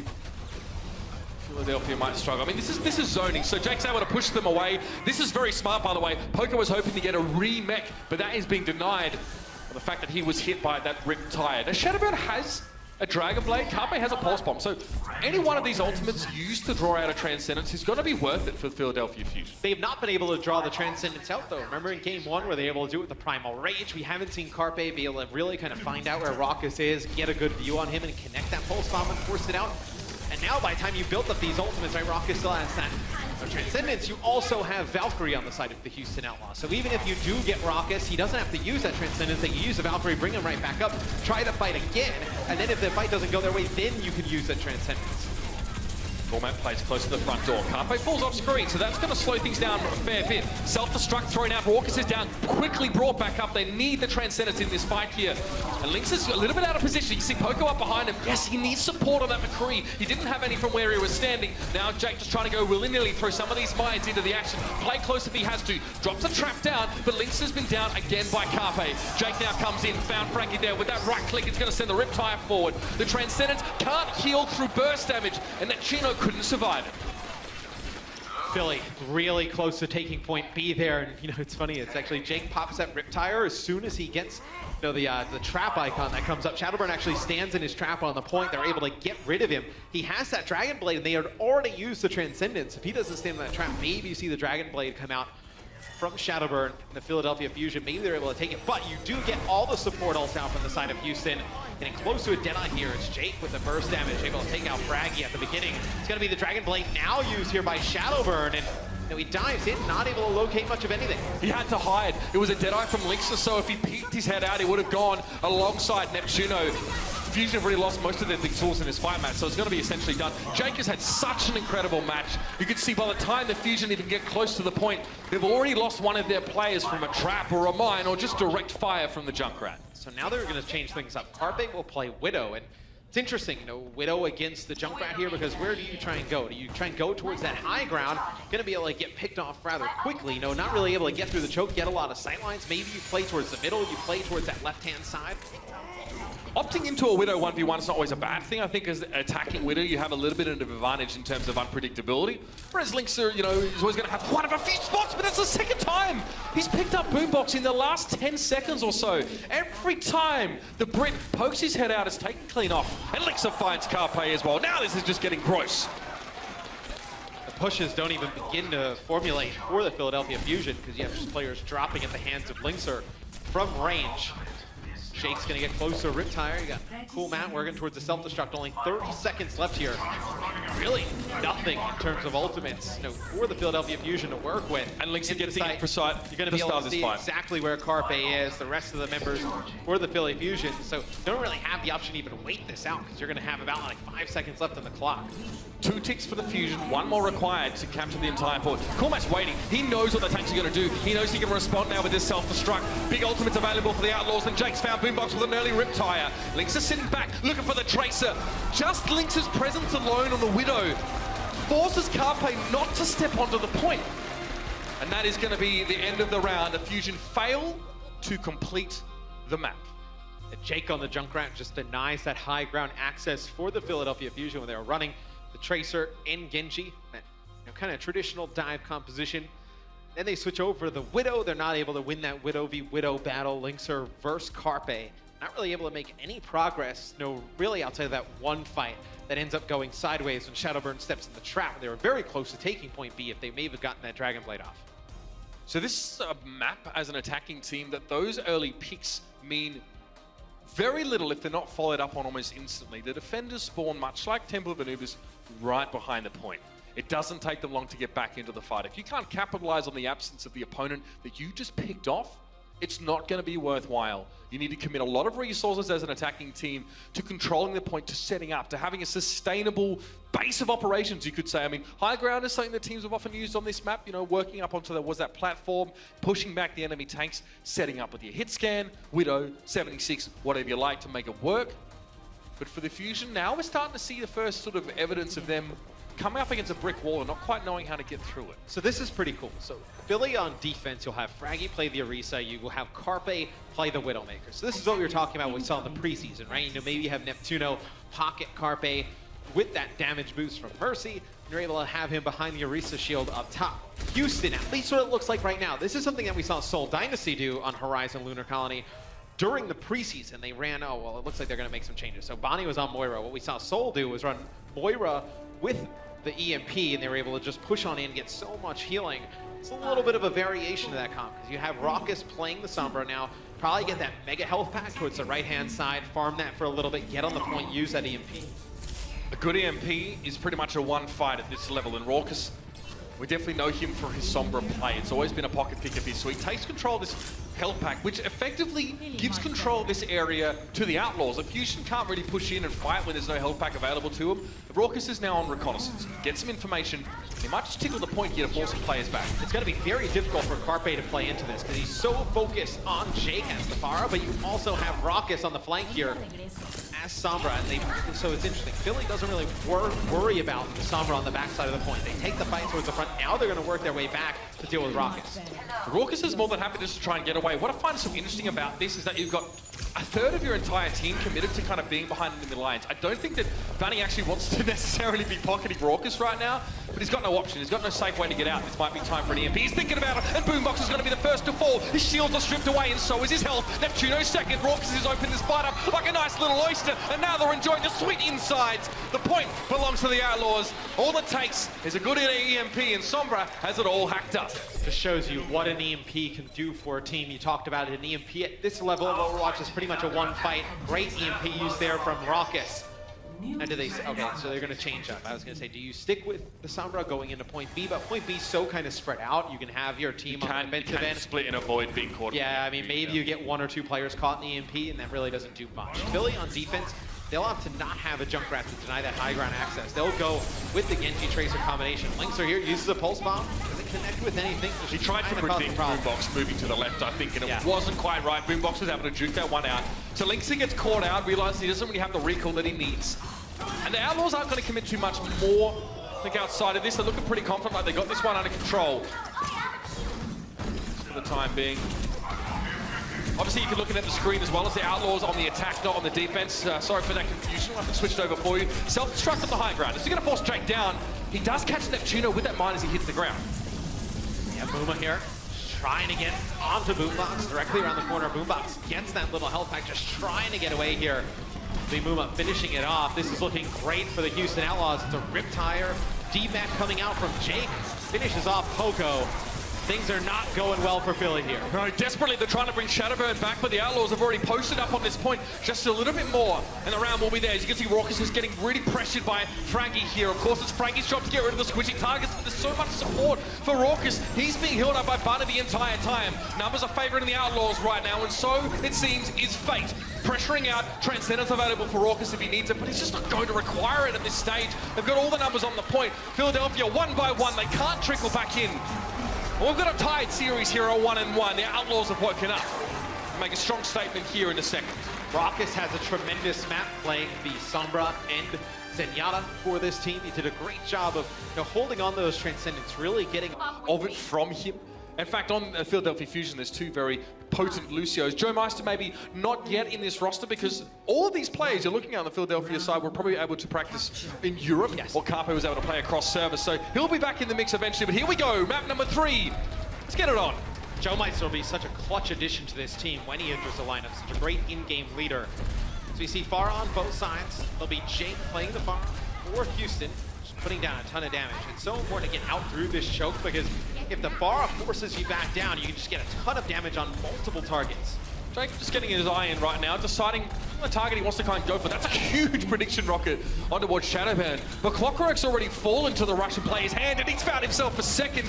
Philadelphia might struggle. I mean, this is zoning, so Jake's able to push them away. This is very smart, by the way. Poker was hoping to get a remech, but that is being denied by the fact that he was hit by that Riptide. Now, Shadowburn has a Dragon Blade, Carpe has a Pulse Bomb, so any one of these ultimates used to draw out a Transcendence is going to be worth it for Philadelphia Fusion.
They've not been able to draw the Transcendence out, though. Remember in Game 1 where they were able to do it with the Primal Rage? We haven't seen Carpe be able to really kind of find out where Raucus is, get a good view on him, and connect that Pulse Bomb and force it out. And now, by the time you built up these ultimates, right, Raucus still has that Transcendence. You also have Valkyrie on the side of the Houston Outlaws. So even if you do get Raucus, he doesn't have to use that Transcendence. They can use the Valkyrie, bring him right back up, try the fight again, and then if the fight doesn't go their way, then you can use that Transcendence.
Format plays close to the front door. Carpe falls off screen, so that's going to slow things down a fair bit. Self-destruct thrown out. Raucus is down, quickly brought back up. They need the Transcendence in this fight here. And Lynx is a little bit out of position. You see Poco up behind him. Yes, he needs support on that McCree. He didn't have any from where he was standing. Now Jake just trying to go willy-nilly, throw some of these mines into the action. Play close if he has to. Drops a trap down, but Lynx has been down again by Carpe. Jake now comes in, found Frankie there. With that right click, it's going to send the Riptide forward. The Transcendence can't heal through burst damage, and that Chino couldn't survive it.
Philly really close to taking point B there, and you know it's funny. It's actually Jake pops that Riptire as soon as he gets, you know, the trap icon that comes up. Shadowburn actually stands in his trap on the point. They're able to get rid of him. He has that Dragon Blade, and they had already used the Transcendence. If he doesn't stand in that trap, maybe you see the Dragon Blade come out from Shadowburn and the Philadelphia Fusion. Maybe they're able to take it, but you do get all the support ults out from the side of Houston. Getting close to a Deadeye here. It's Jake with the burst damage, able to take out Fraggy at the beginning. It's going to be the Dragon Blade now used here by Shadowburn, and you know, he dives in, not able to locate much of anything.
He had to hide. It was a Deadeye from Lynx or so. If he peeked his head out, he would have gone alongside Neptuno. Fusion have already lost most of their big tools in this fight match, so it's going to be essentially done. Jake has had such an incredible match. You can see by the time the Fusion even get close to the point, they've already lost one of their players from a trap or a mine or just direct fire from the Junkrat.
So now they're going to change things up. Carpe will play Widow, and it's interesting, you know, Widow against the Junkrat here, because where do you try and go? Do you try and go towards that high ground? Going to be able to get picked off rather quickly. You know, not really able to get through the choke, get a lot of sightlines. Maybe you play towards the middle, you play towards that left-hand side.
Opting into a Widow 1v1 is not always a bad thing. I think as attacking Widow, you have a little bit of an advantage in terms of unpredictability. Whereas Lynx, you know, is always going to have one of a few spots, but that's the second time he's picked up Boombox in the last 10 seconds or so. Every time the Brit pokes his head out, it's taken clean off. And Lynx finds Carpe as well. Now this is just getting gross.
The pushes don't even begin to formulate for the Philadelphia Fusion, because you have just players dropping at the hands of Lynxer from range. Jake's gonna get closer. Riptire, you got Cool Matt working towards the self-destruct. Only 30 seconds left here. Really nothing in terms of ultimates, you know, for the Philadelphia Fusion to work with.
And Lynx gets the precise.
You're gonna be able to see exactly where Carpe is, the rest of the members for the Philly Fusion. So you don't really have the option to even wait this out, because you're gonna have about like 5 seconds left on the clock.
2 ticks for the Fusion, 1 more required to capture the entire board. Cool Matt's waiting. He knows what the tanks are going to do. He knows he can respond now with this self-destruct. Big ultimates available for the Outlaws, and Jake's found Boombox with an early Riptire. Lynx is sitting back, looking for the Tracer. Just Lynx's presence alone on the Widow forces Carpe not to step onto the point. And that is going to be the end of the round. The Fusion fail to complete the map.
Jake on the Junkrat just denies that high ground access for the Philadelphia Fusion when they were running the Tracer in Genji, that, you know, kind of traditional dive composition. Then they switch over to the Widow. They're not able to win that Widow v Widow battle. Lynxer versus Carpe. Not really able to make any progress. No, really outside of that one fight that ends up going sideways when Shadowburn steps in the trap. They were very close to taking point B if they may have gotten that Dragon Blade off.
So this is a map as an attacking team that those early picks mean very little if they're not followed up on almost instantly. The defenders spawn, much like Temple of Anubis, right behind the point. It doesn't take them long to get back into the fight. If you can't capitalize on the absence of the opponent that you just picked off, it's not going to be worthwhile. You need to commit a lot of resources as an attacking team to controlling the point, to setting up, to having a sustainable base of operations, you could say. I mean, high ground is something that teams have often used on this map, you know, working up onto that platform, pushing back the enemy tanks, setting up with your hit scan, Widow, 76, whatever you like to make it work. But for the Fusion, now we're starting to see the first sort of evidence of them coming up against a brick wall and not quite knowing how to get through it.
So this is pretty cool. So Philly on defense, you'll have Fraggy play the Orisa, you will have Carpe play the Widowmaker. So this is what we were talking about when we saw in the preseason, right? You know, maybe you have Neptuno, Puckett, Carpe with that damage boost from Mercy, and you're able to have him behind the Orisa shield up top. Houston, at least what it looks like right now. This is something that we saw Seoul Dynasty do on Horizon Lunar Colony. During the preseason, they ran, oh, well, it looks like they're going to make some changes. So Bonnie was on Moira. What we saw Seoul do was run Moira with the EMP, and they were able to just push on in and get so much healing. It's a little bit of a variation of that comp, because you have Raucus playing the Sombra now, probably get that mega health pack towards the right-hand side, farm that for a little bit, get on the point, use that EMP.
A good EMP is pretty much a one fight at this level, and Raucus, we definitely know him for his Sombra play. It's always been a pocket pick of his, so he takes control of this health pack, which effectively gives control of this area to the Outlaws. The Fusion can't really push in and fight when there's no health pack available to him. Raucus is now on reconnaissance. Get some information. He might just tickle the point here to force some players back.
It's going to be very difficult for Carpe to play into this, because he's so focused on Jake as the Pharah, but you also have Raucus on the flank here as Sombra, and so it's interesting. Philly doesn't really worry about the Sombra on the backside of the point. They take the fight towards the front. Now they're going to work their way back to deal with Raucus.
Raucus is more than happy just to try and get away. What I find so interesting about this is that you've got a third of your entire team committed to kind of being behind enemy lines. I don't think that Bunny actually wants to necessarily be pocketing Raucus right now, but he's got no option. He's got no safe way to get out. This might be time for an EMP. He's thinking about it, and Boombox is going to be the first to fall. His shields are stripped away, and so is his health. Neptuno's second. Raucus is open this fight up like a nice little oyster, and now they're enjoying the sweet insides. The point belongs to the Outlaws. All it takes is a good EMP, and Sombra has it all hacked up.
Just shows you what an EMP can do for a team. You talked about it. An EMP at this level of Overwatch is pretty much a one fight. Great EMP use there from Raucus. And do they, okay, so they're gonna change up. I was gonna say, do you stick with the Sombra going into point B? But point B's so kind of spread out. You can have your team on the defensive end.
Split and avoid being caught.
Yeah, I mean, maybe you get one or two players caught in the EMP, and that really doesn't do much. Philly on defense, they'll have to not have a Junkrat to deny that high ground access. They'll go with the Genji Tracer combination. Lynx are here, uses a pulse bomb. Doesn't connect with anything.
He tried to predict Boombox moving to the left, I think, and it wasn't quite right. Boombox was able to juke that one out. So Lynx gets caught out, realizes he doesn't really have the recall that he needs. And the Outlaws aren't going to commit too much more, I think, outside of this. They're looking pretty confident, like they got this one under control for the time being. Obviously, you can look at the screen as well as the Outlaws on the attack, not on the defense. Sorry for that confusion. I'll have to switch it over for you. Self-destruct on the high ground. Is he going to force Jake down? He does catch Neptuno with that mine as he hits the ground.
Yeah, Booma here, trying to get onto Boombox, directly around the corner. Boombox gets that little health pack, just trying to get away here. Booma finishing it off. This is looking great for the Houston Outlaws. It's a rip tire. D-Mac coming out from Jake. Finishes off Poco. Things are not going well for Philly here.
No, desperately they're trying to bring Shadowburn back, but the Outlaws have already posted up on this point just a little bit more, and the round will be there. As you can see, Raucus is getting really pressured by Fraggy here. Of course, it's Fraggy's job to get rid of the squishing targets, but there's so much support for Raucus. He's being held up by Butter the entire time. Numbers are favouring the Outlaws right now, and so, it seems, is fate. Pressuring out, Transcendence available for Raucus if he needs it, but he's just not going to require it at this stage. They've got all the numbers on the point. Philadelphia, one by one, they can't trickle back in. Well, we've got a tied series here, a 1-1. The Outlaws have woken up. Make a strong statement here in a second.
Raucus has a tremendous map playing the Sombra and Zenyatta for this team. He did a great job of holding on to those Transcendents, really getting
of it from him. In fact, on Philadelphia Fusion, there's two very potent Lucios. Joe Meister maybe not yet in this roster because all of these players you're looking at on the Philadelphia side were probably able to practice in Europe, or Carpe was able to play across servers. So he'll be back in the mix eventually, but here we go, map number 3. Let's get it on.
Joe Meister will be such a clutch addition to this team when he enters the lineup. Such a great in-game leader. So we see Pharah on both sides. There'll be Jake playing the Pharah for Houston, just putting down a ton of damage. It's so important to get out through this choke because if the Pharah forces you back down, you can just get a ton of damage on multiple targets.
Jake just getting his eye in right now, deciding the target he wants to kind of go for. That's a huge prediction rocket on towards Shadowburn. But Clockwork's already fallen to the Russian player's hand, and he's found himself a second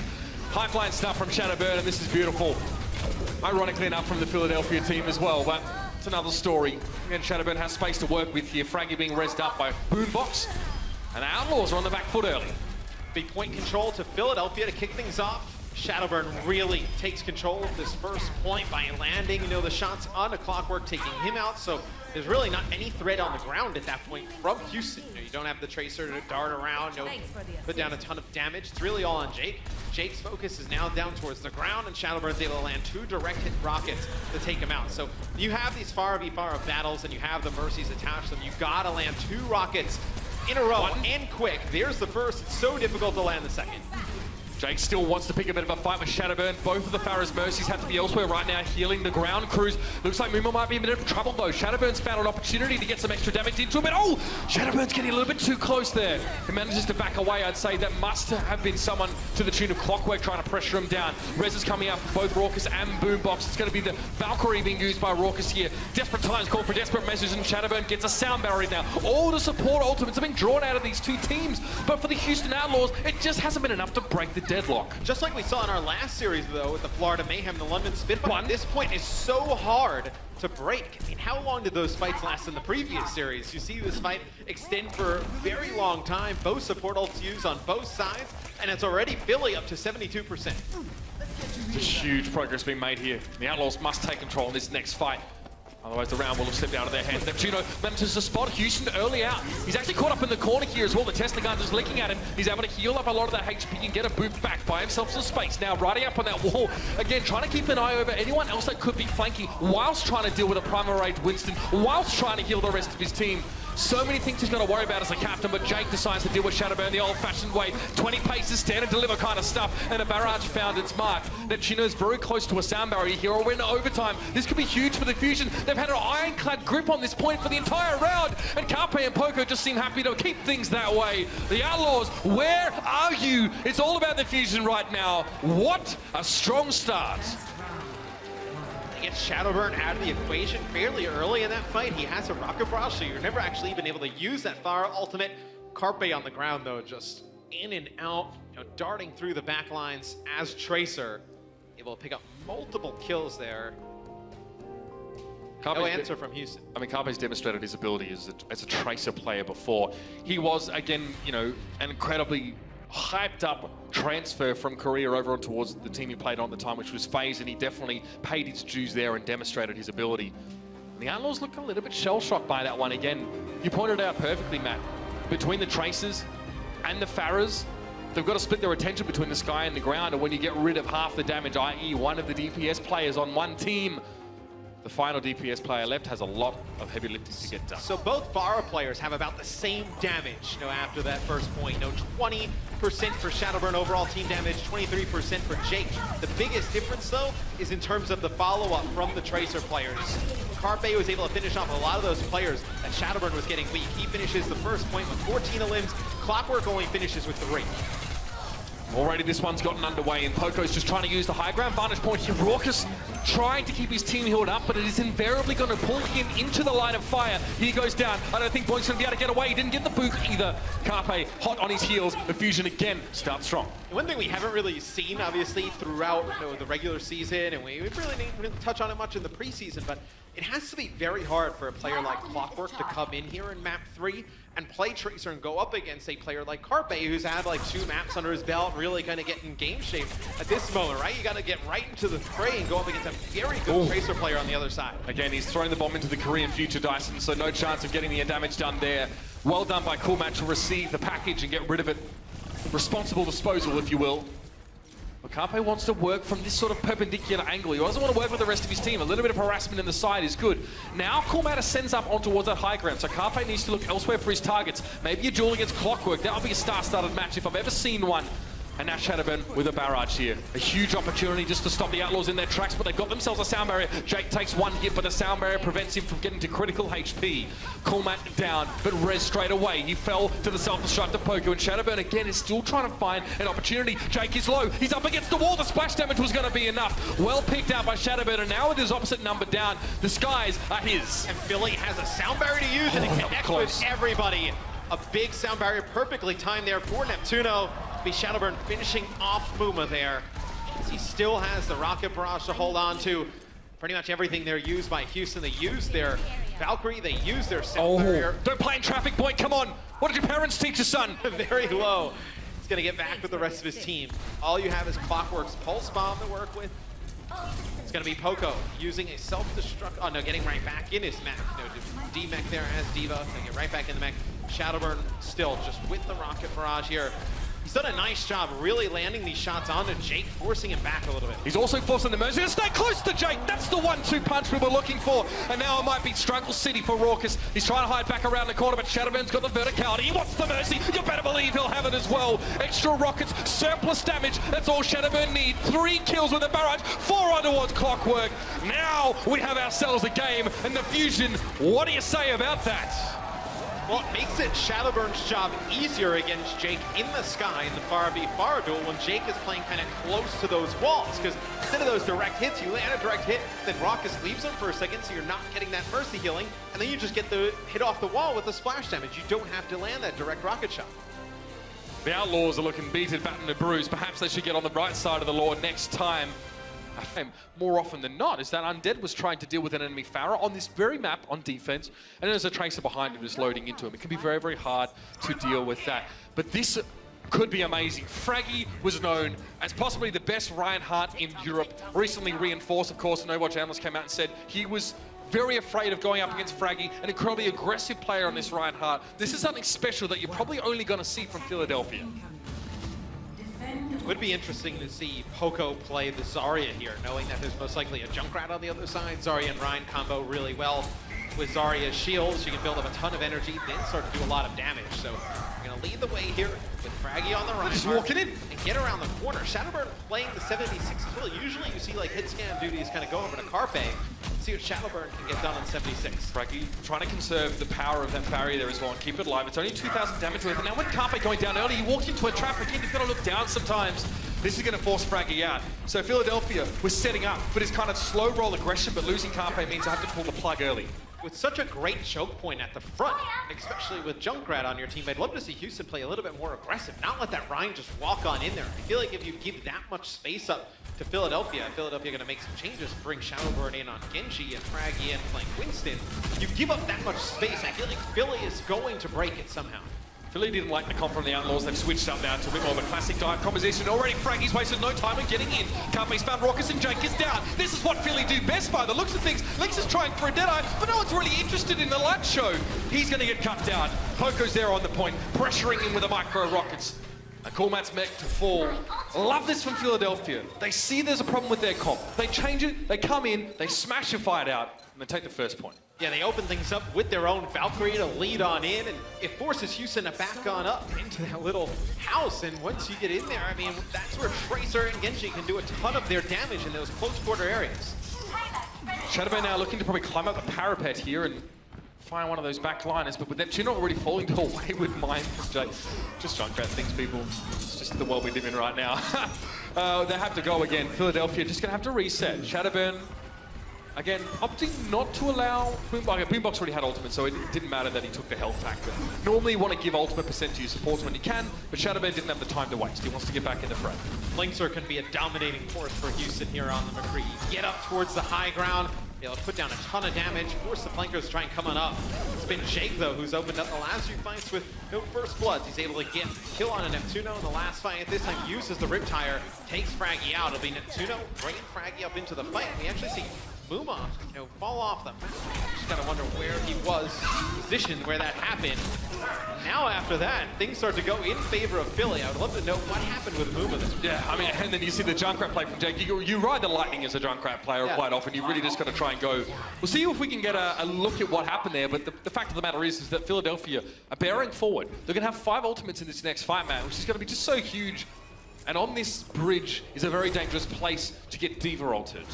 pipeline stuff from Shadowburn, and this is beautiful. Ironically enough, from the Philadelphia team as well, but it's another story. Again, Shadowburn has space to work with here. Fraggy being rezzed up by Boombox, and the Outlaws are on the back foot early.
Big point control to Philadelphia to kick things off. Shadowburn really takes control of this first point by landing, the shots on a Clockwork, taking him out. So there's really not any threat on the ground at that point from Houston. You don't have the Tracer to dart around, put down a ton of damage. It's really all on Jake. Jake's focus is now down towards the ground, and Shadowburn's able to land 2 direct hit rockets to take him out. So you have these far v far battles, and you have the Mercies attached to them. You gotta land 2 rockets in a row and quick. There's the first. It's so difficult to land the second.
Jake still wants to pick a bit of a fight with Shadowburn. Both of the Pharaoh's Mercies have to be elsewhere right now, healing the ground crews. Looks like Mumo might be in a bit of trouble though. Shadowburn's found an opportunity to get some extra damage into him, but oh! Shadowburn's getting a little bit too close there. He manages to back away. I'd say that must have been someone to the tune of Clockwork trying to pressure him down. Rez is coming out from both Raucus and Boombox. It's going to be the Valkyrie being used by Raucus here. Desperate times call for desperate measures, and Shadowburn gets a sound barrier now. All the support ultimates have been drawn out of these 2 teams, but for the Houston Outlaws, it just hasn't been enough to break the deadlock.
Just like we saw in our last series, though, with the Florida Mayhem, the London Spitfire, at this point is so hard to break. I mean, how long did those fights last in the previous series? You see this fight extend for a very long time. Both support ults used on both sides, and it's already Philly up to 72%.
There's huge progress being made here. The Outlaws must take control in this next fight. Otherwise, the round will have slipped out of their hands. Neptuno manages to spot Houston early out. He's actually caught up in the corner here as well. The Tesla gun just licking at him. He's able to heal up a lot of that HP and get a boot back by himself some space. Now, riding up on that wall, again, trying to keep an eye over anyone else that could be flanking, whilst trying to deal with a Primal Rage Winston, whilst trying to heal the rest of his team. So many things he's got to worry about as a captain, but Jake decides to deal with Shadowburn the old-fashioned way. 20 paces, stand and deliver kind of stuff, and a barrage found its mark. Neptuno's very close to a sound barrier here, or we're in overtime. This could be huge for the Fusion. They've had an ironclad grip on this point for the entire round, and Carpe and Poco just seem happy to keep things that way. The Outlaws, where are you? It's all about the Fusion right now. What a strong start.
Gets Shadowburn out of the equation fairly early in that fight. He has a rocket barrage, so you're never actually even able to use that fire ultimate. Carpe on the ground, though, just in and out, darting through the back lines as Tracer. Able to pick up multiple kills there. No answer from Houston.
I mean, Carpe's demonstrated his ability as a Tracer player before. He was, again, an incredibly hyped up transfer from Korea over on towards the team he played on at the time, which was FaZe, and he definitely paid his dues there and demonstrated his ability. And the Outlaws look a little bit shell-shocked by that one again. You pointed out perfectly, Matt. Between the Tracers and the Pharahs, they've got to split their attention between the sky and the ground, and when you get rid of half the damage, i.e. one of the DPS players on one team, the final DPS player left has a lot of heavy lifting to get done.
So both Pharah players have about the same damage, after that first point. 20% for Shadowburn overall team damage, 23% for Jake. The biggest difference, though, is in terms of the follow-up from the Tracer players. Carpe was able to finish off a lot of those players that Shadowburn was getting weak. He finishes the first point with 14 limbs. Clockwork only finishes with 3.
Already this one's gotten underway, and Poco's just trying to use the high ground vantage point here. Raucus trying to keep his team healed up, but it is invariably going to pull him into the line of fire. He goes down. I don't think Boyd's going to be able to get away. He didn't get the boot either. Carpe hot on his heels. The Fusion again starts strong.
One thing we haven't really seen, obviously, throughout the regular season, and we really didn't touch on it much in the preseason, but it has to be very hard for a player like Clockwork to come in here in map 3 and play Tracer and go up against a player like Carpe, who's had like 2 maps under his belt, really kind of getting game shape at this moment, right? You got to get right into the fray and go up against a very good Tracer player on the other side.
Again, he's throwing the bomb into the Korean future, Dyson, so no chance of getting the damage done there. Well done by Coolmat to receive the package and get rid of it. Responsible disposal, if you will. But Carpe wants to work from this sort of perpendicular angle. He doesn't want to work with the rest of his team. A little bit of harassment in the side is good. Now Coolmat ascends up on towards that high ground, so Carpe needs to look elsewhere for his targets. Maybe a duel against Clockwork. That would be a star-studded match if I've ever seen one. And now Shadowburn with a barrage here. A huge opportunity just to stop the Outlaws in their tracks, but they've got themselves a sound barrier. Jake takes one hit, but the sound barrier prevents him from getting to critical HP. Coolmat down, but Rez straight away. He fell to the self-destruct of Poco, and Shadowburn again is still trying to find an opportunity. Jake is low. He's up against the wall. The splash damage was going to be enough. Well picked out by Shadowburn, and now with his opposite number down, the skies are his.
And Philly has a sound barrier to use, and it connects with everybody. A big sound barrier perfectly timed there for Neptuno. Be Shadowburn finishing off Muma there. He still has the rocket barrage to hold on to. Pretty much everything they're used by Houston. They used their Valkyrie, they used their sound barrier.
Don't play in traffic point, come on. What did your parents teach you, son?
Very low. He's gonna get back with the rest of his team. All you have is Clockwork's Pulse Bomb to work with. It's gonna be Poco using a self-destruct. Oh no, getting right back in his mech. No, D-mech there as Diva. Gonna get right back in the mech. Shadowburn still just with the rocket barrage here. He's done a nice job really landing these shots onto Jake, forcing him back a little bit.
He's also forcing the Mercy to stay close to Jake. That's the 1-2 punch we were looking for. And now it might be Struggle City for Raucus. He's trying to hide back around the corner, but Shadowburn's got the verticality. He wants the Mercy. You better believe he'll have it as well. Extra rockets, surplus damage. That's all Shadowburn need. 3 kills with a barrage, 4 onwards Clockwork. Now we have ourselves a game. And the Fusion, what do you say about that?
Well, it makes it Shadowburn's job easier against Jake in the sky in the far v far duel when Jake is playing kind of close to those walls, because instead of those direct hits, you land a direct hit, then Raucus leaves him for a second, so you're not getting that mercy healing, and then you just get the hit off the wall with the splash damage. You don't have to land that direct rocket shot.
The Outlaws are looking beaten, battered and bruised. Perhaps they should get on the right side of the law next time. More often than not, is that Undead was trying to deal with an enemy Pharah on this very map on defense, and there's a Tracer behind him just loading into him. It can be very, very hard to deal with that. But this could be amazing. Fraggy was known as possibly the best Reinhardt in Europe. Recently reinforced, of course, and Overwatch Analysts came out and said he was very afraid of going up against Fraggy, an incredibly aggressive player on this Reinhardt. This is something special that you're probably only going to see from Philadelphia.
It would be interesting to see Poco play the Zarya here, knowing that there's most likely a Junkrat on the other side. Zarya and Rein combo really well. With Zarya's shields, you can build up a ton of energy, then start to do a lot of damage. So we're going to lead the way here with Fraggy on the right.
Just walking in.
And get around the corner. Shadowburn playing the 76 kill. Usually you see like hit scan duties kind of go over to Carpe. See what Shadowburn can get done on 76.
Fraggy trying to conserve the power of that barrier there as well and keep it alive. It's only 2,000 damage worth. And now with Carpe going down early, he walked into a trap. Again, you've got to look down sometimes. This is going to force Fraggy out. So Philadelphia was setting up for this kind of slow roll aggression, but losing Carpe means I have to pull the plug early.
With such a great choke point at the front, especially with Junkrat on your team, I'd love to see Houston play a little bit more aggressive, not let that Rein just walk on in there. I feel like if you give that much space up to Philadelphia going to make some changes, bring Shadowburn in on Genji and Fraggy in playing Winston. You give up that much space, I feel like Philly is going to break it somehow.
Philly didn't like the comp from the Outlaws. They've switched up now to a bit more of a classic dive composition. Already Fraggy's wasted no time in getting in. Carpe's found Raucus and Jake is down. This is what Philly do best by the looks of things. Lynx is trying for a Deadeye, but no one's really interested in the light show. He's going to get cut down. Poco's there on the point, pressuring him with the micro rockets. A Cormat's mech to fall. Love this from Philadelphia. They see there's a problem with their comp. They change it, they come in, they smash a fight out, and they take the first point.
Yeah, they open things up with their own Valkyrie to lead on in, and it forces Houston to back on up into that little house. And once you get in there, I mean, that's where Tracer and Genji can do a ton of their damage in those close quarter areas.
Shadowburn now looking to probably climb up the parapet here and find one of those backliners, but with Neptuno already falling to a wayward mind from Jake. Just Junkrat things, people. It's just the world we live in right now. They have to go again. Philadelphia just going to have to reset. Shadowburn, again, opting not to allow Boombox. Boombox already had ultimate, so it didn't matter that he took the health factor. Normally you want to give ultimate percent to your supports when you can, but Shadowburn didn't have the time to waste. He wants to get back in the fray.
Linkser can be a dominating force for Houston here on the McCree. Get up towards the high ground. They'll put down a ton of damage, force the flankers to try and come on up. It's been Jake, though, who's opened up the last few fights with no first bloods. He's able to get a kill on a Neptuno in the last fight. At this time, uses the Riptire, takes Fraggy out. It'll be Neptuno bringing Fraggy up into the fight. We actually see Muma, fall off the map. Just gotta wonder where he was positioned, where that happened. Now after that, things start to go in favor of Philly. I would love to know what happened with Muma this week.
Yeah, I mean, and then you see the Junkrat play from Jake. You ride the lightning as a Junkrat player quite often. You really just got to try and go. We'll see if we can get a look at what happened there, but the fact of the matter is that Philadelphia are bearing forward. They're going to have 5 ultimates in this next fight, man, which is going to be just so huge. And on this bridge is a very dangerous place to get Diva altered.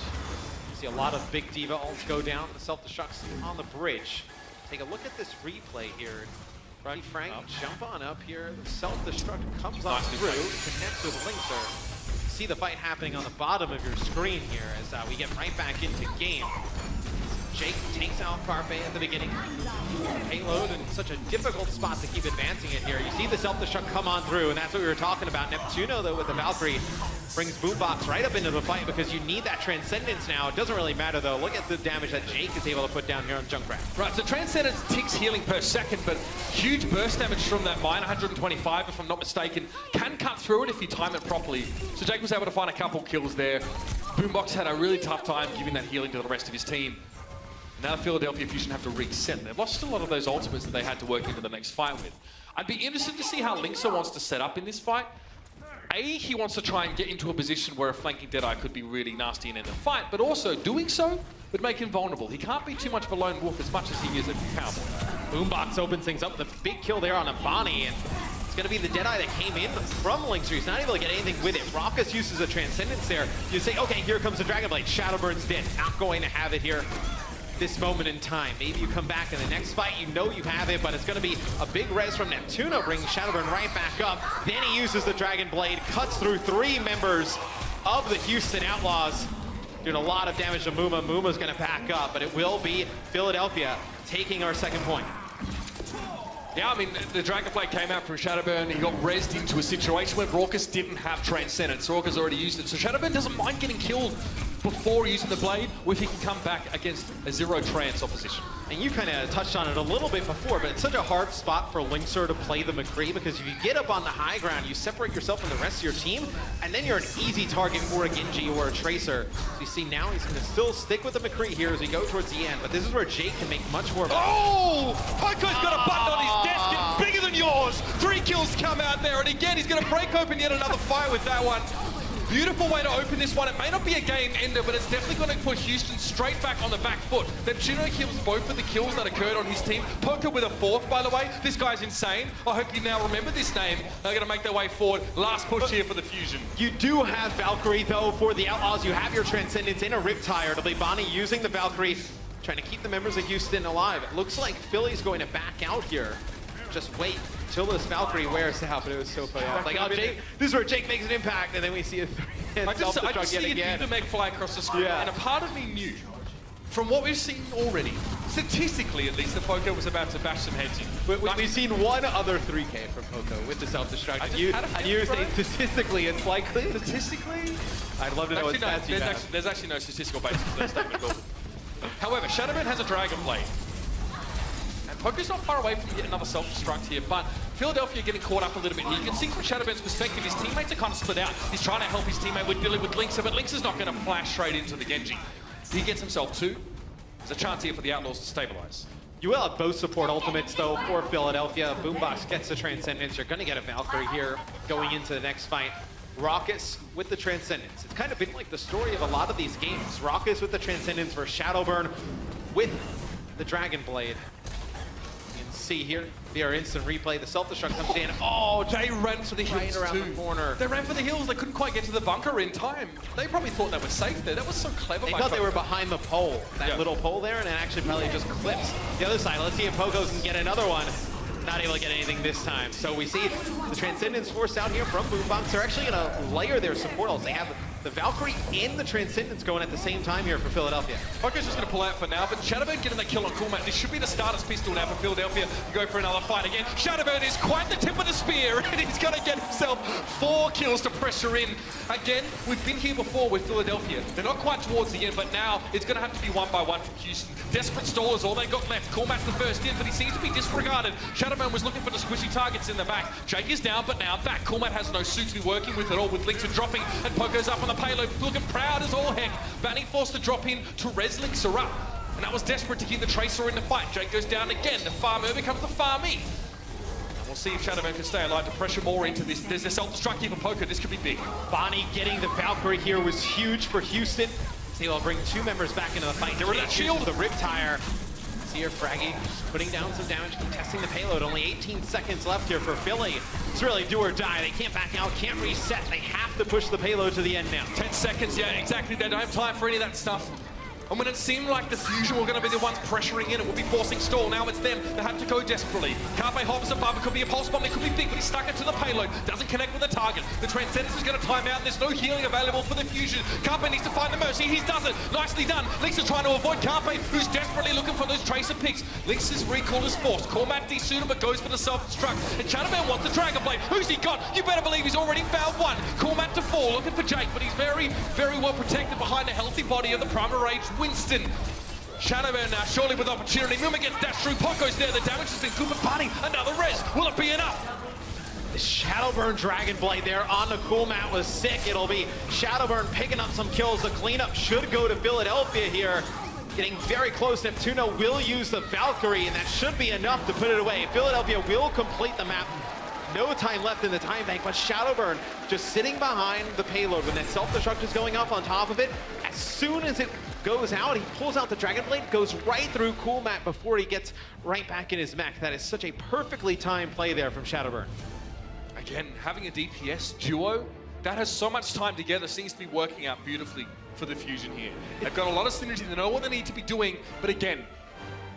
See a lot of big Diva ults go down. The self-destructs on the bridge. Take a look at this replay here. Frank, jump on up here. The self-destruct comes on through, connects with Linkser. See the fight happening on the bottom of your screen here as we get right back into game. Jake takes out Carpe at the beginning. Payload in such a difficult spot to keep advancing it here. You see the self-destruct come on through, and that's what we were talking about. Neptuno, though, with the Valkyrie, brings Boombox right up into the fight because you need that Transcendence now. It doesn't really matter though. Look at the damage that Jake is able to put down here on Junkrat.
Right, so Transcendence ticks healing per second, but huge burst damage from that mine, 125 if I'm not mistaken, can cut through it if you time it properly. So Jake was able to find a couple kills there. Boombox had a really tough time giving that healing to the rest of his team. Now Philadelphia Fusion have to reset. They've lost a lot of those ultimates that they had to work into the next fight with. I'd be interested to see how Linksa wants to set up in this fight. He wants to try and get into a position where a flanking Deadeye could be really nasty and end the fight, but also doing so would make him vulnerable. He can't be too much of a lone wolf as much as he is a cowboy.
Boombox opens things up with a big kill there on Abani, and it's going to be the Deadeye that came in from Linksa. He's not able to get anything with it. Raucus uses a Transcendence there. You say, okay, here comes the Dragon Blade. Shadowburn's dead. Not going to have it here this moment in time. Maybe you come back in the next fight, you know you have it, but it's going to be a big res from Neptuno, bringing Shadowburn right back up. Then he uses the Dragon Blade, cuts through 3 members of the Houston Outlaws, doing a lot of damage to Muma. Muma's going to back up, but it will be Philadelphia taking our second point.
Yeah, I mean, the Dragonblade came out from Shadowburn. He got rezzed into a situation where Raucus didn't have Transcendence. Raucus already used it. So Shadowburn doesn't mind getting killed before using the blade, or if he can come back against a zero trance opposition.
And you kind of touched on it a little bit before, but it's such a hard spot for Linksa to play the McCree, because if you get up on the high ground, you separate yourself from the rest of your team, and then you're an easy target for a Genji or a Tracer. So you see now he's going to still stick with the McCree here as we go towards the end, but this is where Jake can make much more.
Oh! Pockett's got a button on his desk, it's bigger than yours! 3 kills come out there, and again, he's going to break open yet another fight with that one. Beautiful way to open this one. It may not be a game ender, but it's definitely going to put Houston straight back on the back foot. Neptuno kills both of the kills that occurred on his team. Puckett with a 4th, by the way. This guy's insane. I hope you now remember this name. They're going to make their way forward. Last push here for the Fusion.
You do have Valkyrie, though, for the Outlaws. You have your Transcendence in a Riptire. It'll be Bonnie using the Valkyrie, trying to keep the members of Houston alive. It looks like Philly's going to back out here. Just wait until this Valkyrie wears out, but it was so funny. Like, oh, Jake, this is where Jake makes an impact, and then we see a 3-hit
I just see a Dynameg fly across the screen, and a part of me knew, from what we've seen already, statistically at least, that Poco was about to bash some heads in.
We've seen one other 3K from Poco with the self-destruct. And you say statistically it's likely?
Statistically?
I'd love to know what stats you have.
There's actually no statistical basis for that statement. However, Shadowburn has a Dragon Blade. Poker's not far away from yet another self-destruct here, but Philadelphia getting caught up a little bit here. You can see from Shadowburn's perspective, his teammates are kind of split out. He's trying to help his teammate with dealing with Linksa, but Linksa's not going to flash straight into the Genji. He gets himself 2. There's a chance here for the Outlaws to stabilize.
You will have both support ultimates, though, for Philadelphia. Boombox gets the Transcendence. You're going to get a Valkyrie here going into the next fight. Raucus with the Transcendence. It's kind of been like the story of a lot of these games. Raucus with the Transcendence versus Shadowburn with the Dragon Blade. See here via our instant replay, the self-destruct comes in. Oh,
they ran for the hills
around
too.
The corner.
They ran for the hills. They couldn't quite get to the bunker in time. They probably thought they were safe there. That was so clever.
They thought they were behind the pole, that little pole there, and it actually probably just clips the other side. Let's see if Poco can get another one. Not able to get anything this time. So we see the Transcendence forced out here from Boombox. They're actually going to layer their support ults. They have the Valkyrie and the Transcendence going at the same time here for Philadelphia.
Poco's just going to pull out for now, but Shadowburn getting the kill on Coolmat. This should be the starter's pistol now for Philadelphia to go for another fight again. Shadowburn is quite the tip of the spear, and he's going to get himself 4 kills to pressure in. Again, we've been here before with Philadelphia. They're not quite towards the end, but now it's going to have to be 1 by 1 from Houston. Desperate stall is all they got left. Coolmat's the first in, but he seems to be disregarded. Shadowburn was looking for the squishy targets in the back. Jake is down, but now back. Coolmat has no suit to be working with at all, with Linksa dropping, and Poco's up on the payload, looking proud as all heck. Banning forced to drop in to res Linksa up, and that was desperate to keep the Tracer in the fight. Jake goes down again. The farmer becomes the farmie. And we'll see if Shadowburn can stay alive to pressure more into this. There's a self-destruct here for Poco. This could be big.
Bonnie getting the Valkyrie here was huge for Houston. See, they'll bring 2 members back into the fight. They're in that shield. The Riptire. See here, Fraggy putting down some damage, contesting the payload. Only 18 seconds left here for Philly. It's really do or die. They can't back out, can't reset. They have to push the payload to the end now.
10 seconds, yeah, exactly. They don't have time for any of that stuff. And when it seemed like the Fusion were going to be the ones pressuring in, it would be forcing stall. Now it's them that have to go desperately. Carpe hovers above. It could be a pulse bomb. It could be big, but he's stuck into the payload. Doesn't connect with the target. The Transcendence is going to time out. There's no healing available for the Fusion. Carpe needs to find the Mercy. He does it. Nicely done. Lynx is trying to avoid Carpe, who's desperately looking for those Tracer picks. Lynx's recall is forced. Cormat de-suited, but goes for the self-destruct. And Shadowman wants the Dragon Blade. Who's he got? You better believe he's already found one. Cormat to fall, looking for Jake, but he's very, very well protected behind a healthy body of the Primal Rage Winston. Shadowman now, surely with opportunity. Muma gets dashed through. Poco's there. The damage has been good, but Bunny, another res. Will it be enough?
The Shadowburn Dragon Blade there on the cool mat was sick. It'll be Shadowburn picking up some kills. The cleanup should go to Philadelphia here. Getting very close. Neptuno will use the Valkyrie, and that should be enough to put it away. Philadelphia will complete the map. No time left in the time bank, but Shadowburn just sitting behind the payload when that self-destruct is going up on top of it. As soon as it goes out, he pulls out the Dragon Blade, goes right through Cool Mat before he gets right back in his mech. That is such a perfectly timed play there from Shadowburn.
Again, having a DPS duo that has so much time together seems to be working out beautifully for the Fusion here. They've got a lot of synergy. They know what they need to be doing, but again,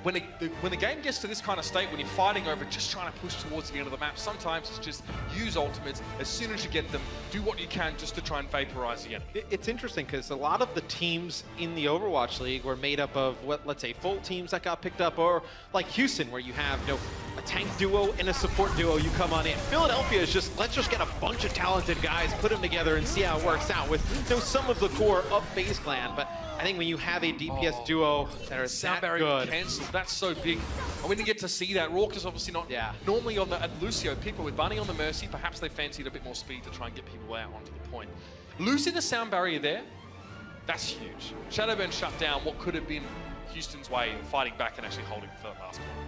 when the game gets to this kind of state, when you're fighting over just trying to push towards the end of the map, sometimes it's just use ultimates as soon as you get them, do what you can just to try and vaporize the enemy.
It's interesting because a lot of the teams in the Overwatch League were made up of what, let's say, full teams that got picked up, or like Houston, where you have, you know, a tank duo and a support duo. You come on in. Philadelphia is just, let's just get a bunch of talented guys, put them together, and see how it works out with, you know, some of the core of FaZe Clan. But I think when you have a DPS duo that are
Sound
that
barrier
good,
cancelled. That's so big. And we didn't get to see that. Rourke is obviously not normally on the at Lucio. People with Bunny on the Mercy, perhaps they fancied a bit more speed to try and get people out onto the point. Losing the sound barrier there, that's huge. Shadowburn shut down what could have been Houston's way of fighting back and actually holding for the last one.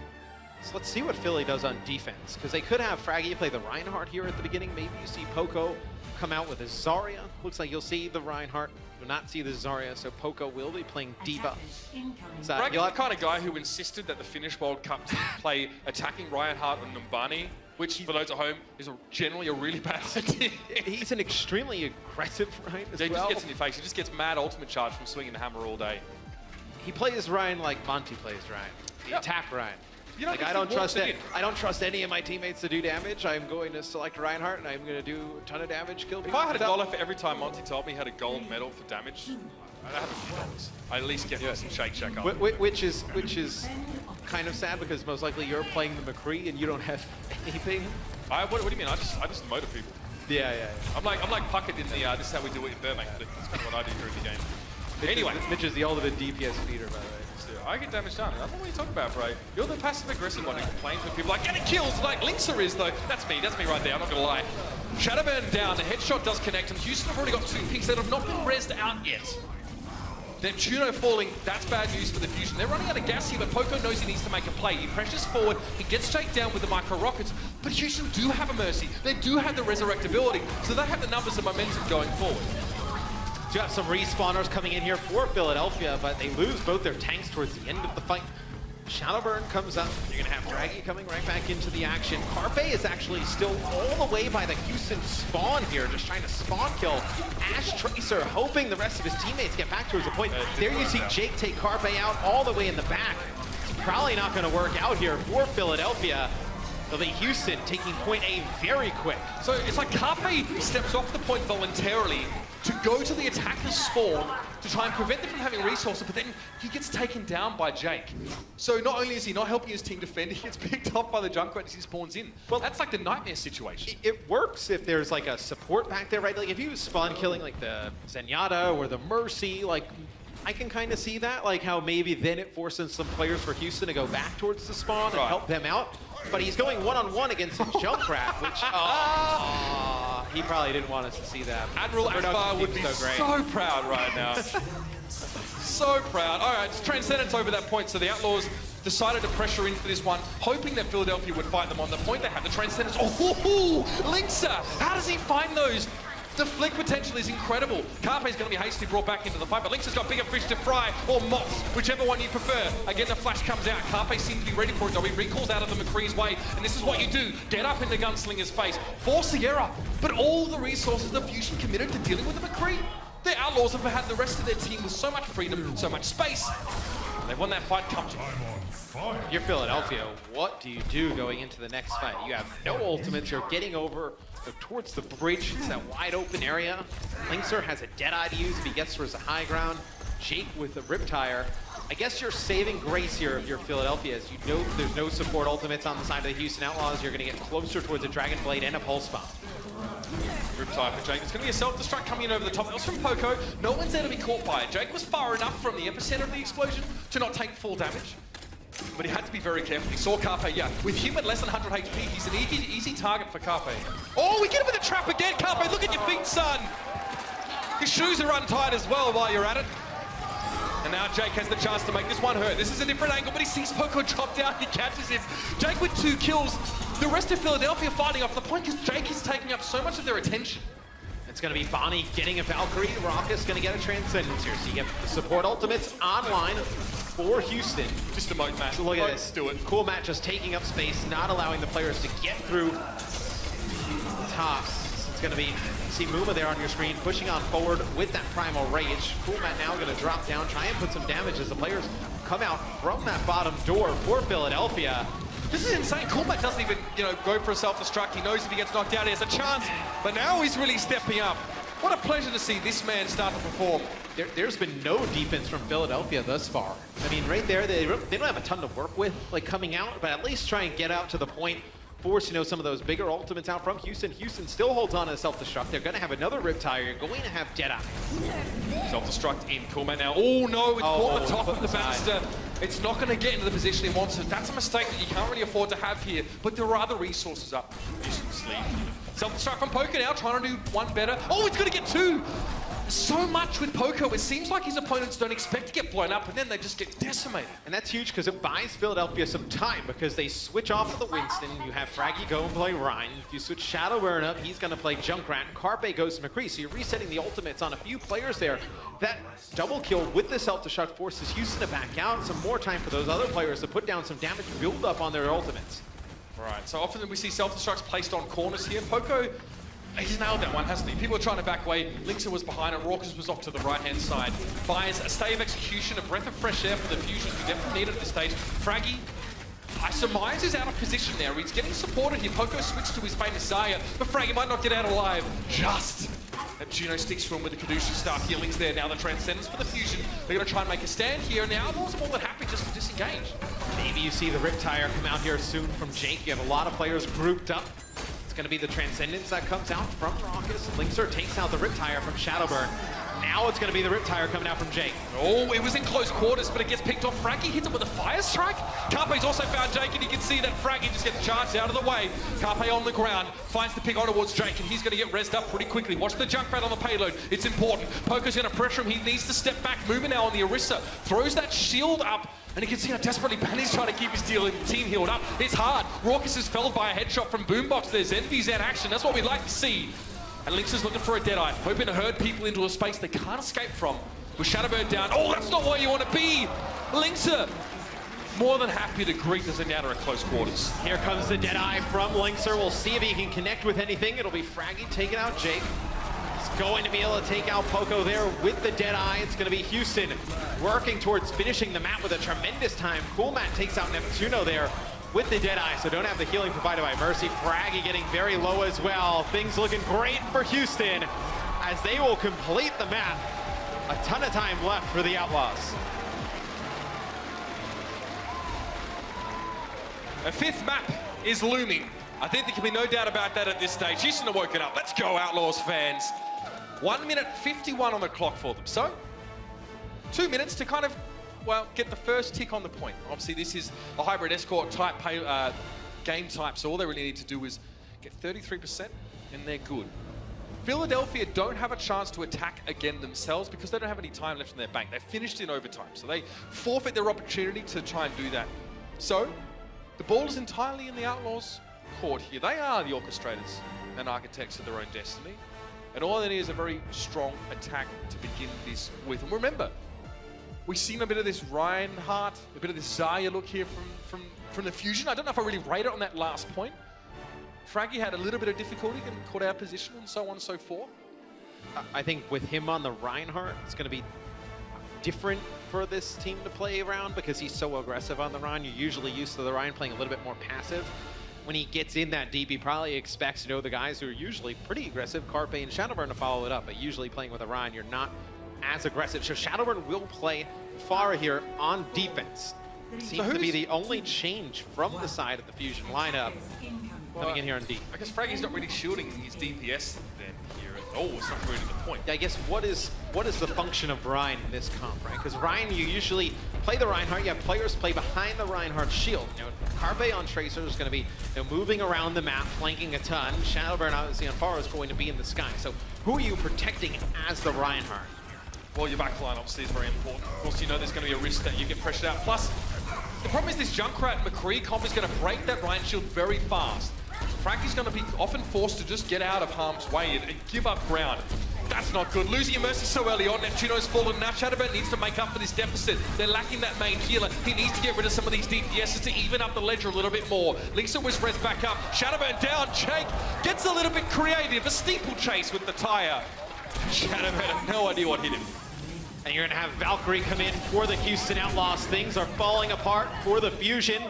So let's see what Philly does on defense, because they could have Fraggy play the Reinhardt here at the beginning. Maybe you see Poco come out with a Zarya. Looks like you'll see the Reinhardt, will not see the Zarya, so Poco will be playing Diva.
So Fraggy's the kind of guy who insisted that the Finnish World Cup team play attacking Reinhardt and Numbani, which for those at home is generally a really bad idea.
He's an extremely aggressive Ryan as well.
He just gets in your face. He just gets mad ultimate charge from swinging the hammer all day.
He plays Ryan like Monty plays Ryan. The attack Ryan.
You know,
like, I don't trust any of my teammates to do damage. I'm going to select Reinhardt, and I'm going to do a ton of damage, kill people.
If I had a dollar for every time Monty told me he had a gold medal for damage, I'd have a few dollars. I'd at least get some Shake Shack up.
Which is kind of sad, because most likely you're playing the McCree and you don't have anything.
What do you mean? I just motor people.
Yeah.
I'm like Puckett in the This Is How We Do It in Burbank. That's kind of what I do during the game. Anyway,
Mitch is the ultimate DPS feeder, by the way.
I get damage done. I don't know what you're talking about, bro. You're the passive-aggressive one who complains when people are like, getting kills like Linkser is, though. That's me right there, I'm not gonna lie. Shadowburn down, the headshot does connect, and Houston have already got 2 picks that have not been rezzed out yet. Neptuno falling, that's bad news for the Fusion. They're running out of gas here, but Poco knows he needs to make a play. He pressures forward, he gets shaken down with the micro rockets, but Houston do have a Mercy. They do have the resurrectability, so they have the numbers and momentum going forward.
You have some respawners coming in here for Philadelphia, but they lose both their tanks towards the end of the fight. Shadowburn comes up. You're going to have Draggy coming right back into the action. Carpe is actually still all the way by the Houston spawn here, just trying to spawn kill Ash Tracer, hoping the rest of his teammates get back towards the point. There you see Jake take Carpe out all the way in the back. It's probably not going to work out here for Philadelphia. It'll be Houston taking point A very quick.
So it's like Carpe steps off the point voluntarily to go to the attacker's spawn to try and prevent them from having resources, but then he gets taken down by Jake. So not only is he not helping his team defend, he gets picked off by the Junkrat as he spawns in. Well, that's like the nightmare situation.
It works if there's like a support back there, right? Like if you spawn killing like the Zenyatta or the Mercy, like I can kind of see that, like how maybe then it forces some players for Houston to go back towards the spawn and help them out. But he's going one-on-one against Junkrat, which he probably didn't want us to see that.
Admiral Akbar would be so proud right now. So proud. All right, Transcendence over that point. So the Outlaws decided to pressure in for this one, hoping that Philadelphia would fight them on the point. They have the Transcendence. Oh, Linkser! How does he find those? The flick potential is incredible. Carpe's going to be hastily brought back into the fight, but Linkser's got bigger fish to fry, or Mops, whichever one you prefer. Again, the flash comes out. Carpe seems to be ready for it, though. He recalls out of the McCree's way, and this is what you do. Get up in the Gunslinger's face. Force the error, but all the resources the Fusion committed to dealing with the McCree. The Outlaws have had the rest of their team with so much freedom, so much space. They've won that fight comfortably.
You're Philadelphia. What do you do going into the next fight? You have no ultimates. You're getting over towards the bridge. It's that wide open area. Linkser has a Deadeye to use if he gets towards the high ground. Jake with the Riptire. I guess your saving grace here if you're Philadelphia is you know there's no support ultimates on the side of the Houston Outlaws. You're going to get closer towards a Dragon Blade and a Pulse Bomb.
Riptire for Jake. It's going to be a self-destruct coming in over the top. That was from Poco. No one's there to be caught by it. Jake was far enough from the epicenter of the explosion to not take full damage. But he had to be very careful. He saw Carpe, yeah. With him at less than 100 HP, he's an easy target for Carpe. Oh, we get him in the trap again. Carpe, look at your feet, son. His shoes are untied as well while you're at it. And now Jake has the chance to make this one hurt. This is a different angle, but he sees Poco drop down. He catches it. Jake with 2 kills. The rest of Philadelphia fighting off the point because Jake is taking up so much of their attention.
It's going to be Bonnie getting a Valkyrie. Raucous going to get a Transcendence here. So you get the support ultimates online for Houston.
Just a moat match.
So look at this.
Do it.
Cool match just taking up space, not allowing the players to get through tops. It's going to be, see Muma there on your screen, pushing on forward with that Primal Rage. Cool Matt now going to drop down, try and put some damage as the players come out from that bottom door for Philadelphia.
This is insane. Coolmat doesn't even, go for a self-destruct. He knows if he gets knocked out, he has a chance. But now he's really stepping up. What a pleasure to see this man start to perform.
There's been no defense from Philadelphia thus far. I mean, right there, they don't have a ton to work with, like coming out, but at least try and get out to the point, force, some of those bigger ultimates out from Houston. Houston still holds on to the self-destruct. They're going to have another Riptire. You're going to have Deadeye.
Self-destruct in Coolmat now. Oh no, it's caught the top of the banister. It's not going to get into the position he wants. That's a mistake that you can't really afford to have here. But there are other resources up. Self-destruct from Poco now, trying to do one better. Oh, it's going to get 2. So much with Poco. It seems like his opponents don't expect to get blown up, and then they just get decimated.
And that's huge because it buys Philadelphia some time because they switch off of the Winston. You have Fraggy go and play Ryan. If you switch Shadowburn up, he's going to play Junkrat. Carpe goes to McCree. So you're resetting the ultimates on a few players there. That double kill with the self-destruct forces Houston to back out. Some more time for those other players to put down some damage, build up on their ultimates.
Right, so often we see self-destructs placed on corners here. Poco, he's nailed that one, hasn't he? People are trying to back away. Linkser was behind it. Raucous was off to the right-hand side. Buys a stay of execution, a breath of fresh air for the fusion we definitely need at this stage. Fraggy, I surmise, is out of position now. He's getting supported here. Poco switched to his famous Zaya, but Fraggy might not get out alive. Just. That Juno sticks for him with the Caduceus Star healings there. Now the Transcendence for the fusion. They're going to try and make a stand here. And now Outlaws are more than happy just to disengage.
Maybe you see the Riptire come out here soon from Jake. You have a lot of players grouped up. It's going to be the Transcendence that comes out from Raucous. Linkser takes out the Riptire from Shadowburn. Now it's going to be the Riptire coming out from Jake.
Oh, it was in close quarters, but it gets picked off. Fraggy hits it with a Fire Strike. Carpe's also found Jake, and you can see that Fraggy just gets charged out of the way. Carpe on the ground, finds the pick on towards Jake, and he's going to get rezzed up pretty quickly. Watch the Junkrat on the payload. It's important. Poco's going to pressure him. He needs to step back. Moving now on the Orisa. Throws that shield up, and you can see how desperately Banny's trying to keep his team healed up. It's hard. Raucous is felled by a headshot from Boombox. There's Envy's in action. That's what we'd like to see. And Linkser's looking for a Deadeye, hoping to herd people into a space they can't escape from. With Shadowbird down, oh, that's not where you want to be! Linkser, more than happy to greet the Zenyatta at close quarters.
Here comes the Deadeye from Linkser. We'll see if he can connect with anything. It'll be Fraggy taking out Jake. He's going to be able to take out Poco there with the Deadeye. It's going to be Houston working towards finishing the map with a tremendous time. Cool Matt takes out Neptuno there with the Deadeye, so don't have the healing provided by Mercy. Fraggy getting very low as well. Things looking great for Houston as they will complete the map. A ton of time left for the Outlaws.
A 5th map is looming. I think there can be no doubt about that at this stage. Houston have woken up. Let's go, Outlaws fans. 1 minute 51 on the clock for them. So, 2 minutes to kind of, well, get the first tick on the point. Obviously, this is a hybrid escort type game type, so all they really need to do is get 33%, and they're good. Philadelphia don't have a chance to attack again themselves because they don't have any time left in their bank. They finished in overtime, so they forfeit their opportunity to try and do that. So, the ball is entirely in the Outlaws' court here. They are the orchestrators and architects of their own destiny, and all they need is a very strong attack to begin this with. And remember, we've seen a bit of this Reinhardt, a bit of this Zarya look here from the Fusion. I don't know if I really rate it on that last point. Fraggy had a little bit of difficulty getting caught out of position and so on and so forth.
I think with him on the Reinhardt, it's going to be different for this team to play around because he's so aggressive on the Rhine. You're usually used to the Rhine playing a little bit more passive. When he gets in that deep, he probably expects, you know, the guys who are usually pretty aggressive, Carpe and Shadowburn, to follow it up, but usually playing with a Rhine, you're not as aggressive. So Shadowburn will play Pharah here on defense. Seems to be the only change from the side of the Fusion lineup coming in here on D.
I guess Fraggy's not really shielding his DPS then here at all. It's not really the point.
I guess what is the function of Rhine in this comp, right? Because Rhine, you usually play the Reinhardt, you have players play behind the Reinhardt shield. You know, Carpe on Tracer is going to be, you know, moving around the map, flanking a ton. Shadowburn obviously on Pharah is going to be in the sky. So who are you protecting as the Reinhardt?
Well, your backline obviously is very important. Of course, you know there's going to be a risk that you get pressured out. Plus, the problem is this Junkrat McCree comp is going to break that Rhine shield very fast. Frankie's going to be often forced to just get out of harm's way and give up ground. That's not good. Losing your Mercy so early on, Neptuno's fallen now. Shadowburn needs to make up for this deficit. They're lacking that main healer. He needs to get rid of some of these DPSs to even up the ledger a little bit more. Lisa was res back up. Shadowburn down. Jake gets a little bit creative. A steeplechase with the tire. Shadowburn had no idea what hit him.
And you're going to have Valkyrie come in for the Houston Outlaws. Things are falling apart for the Fusion.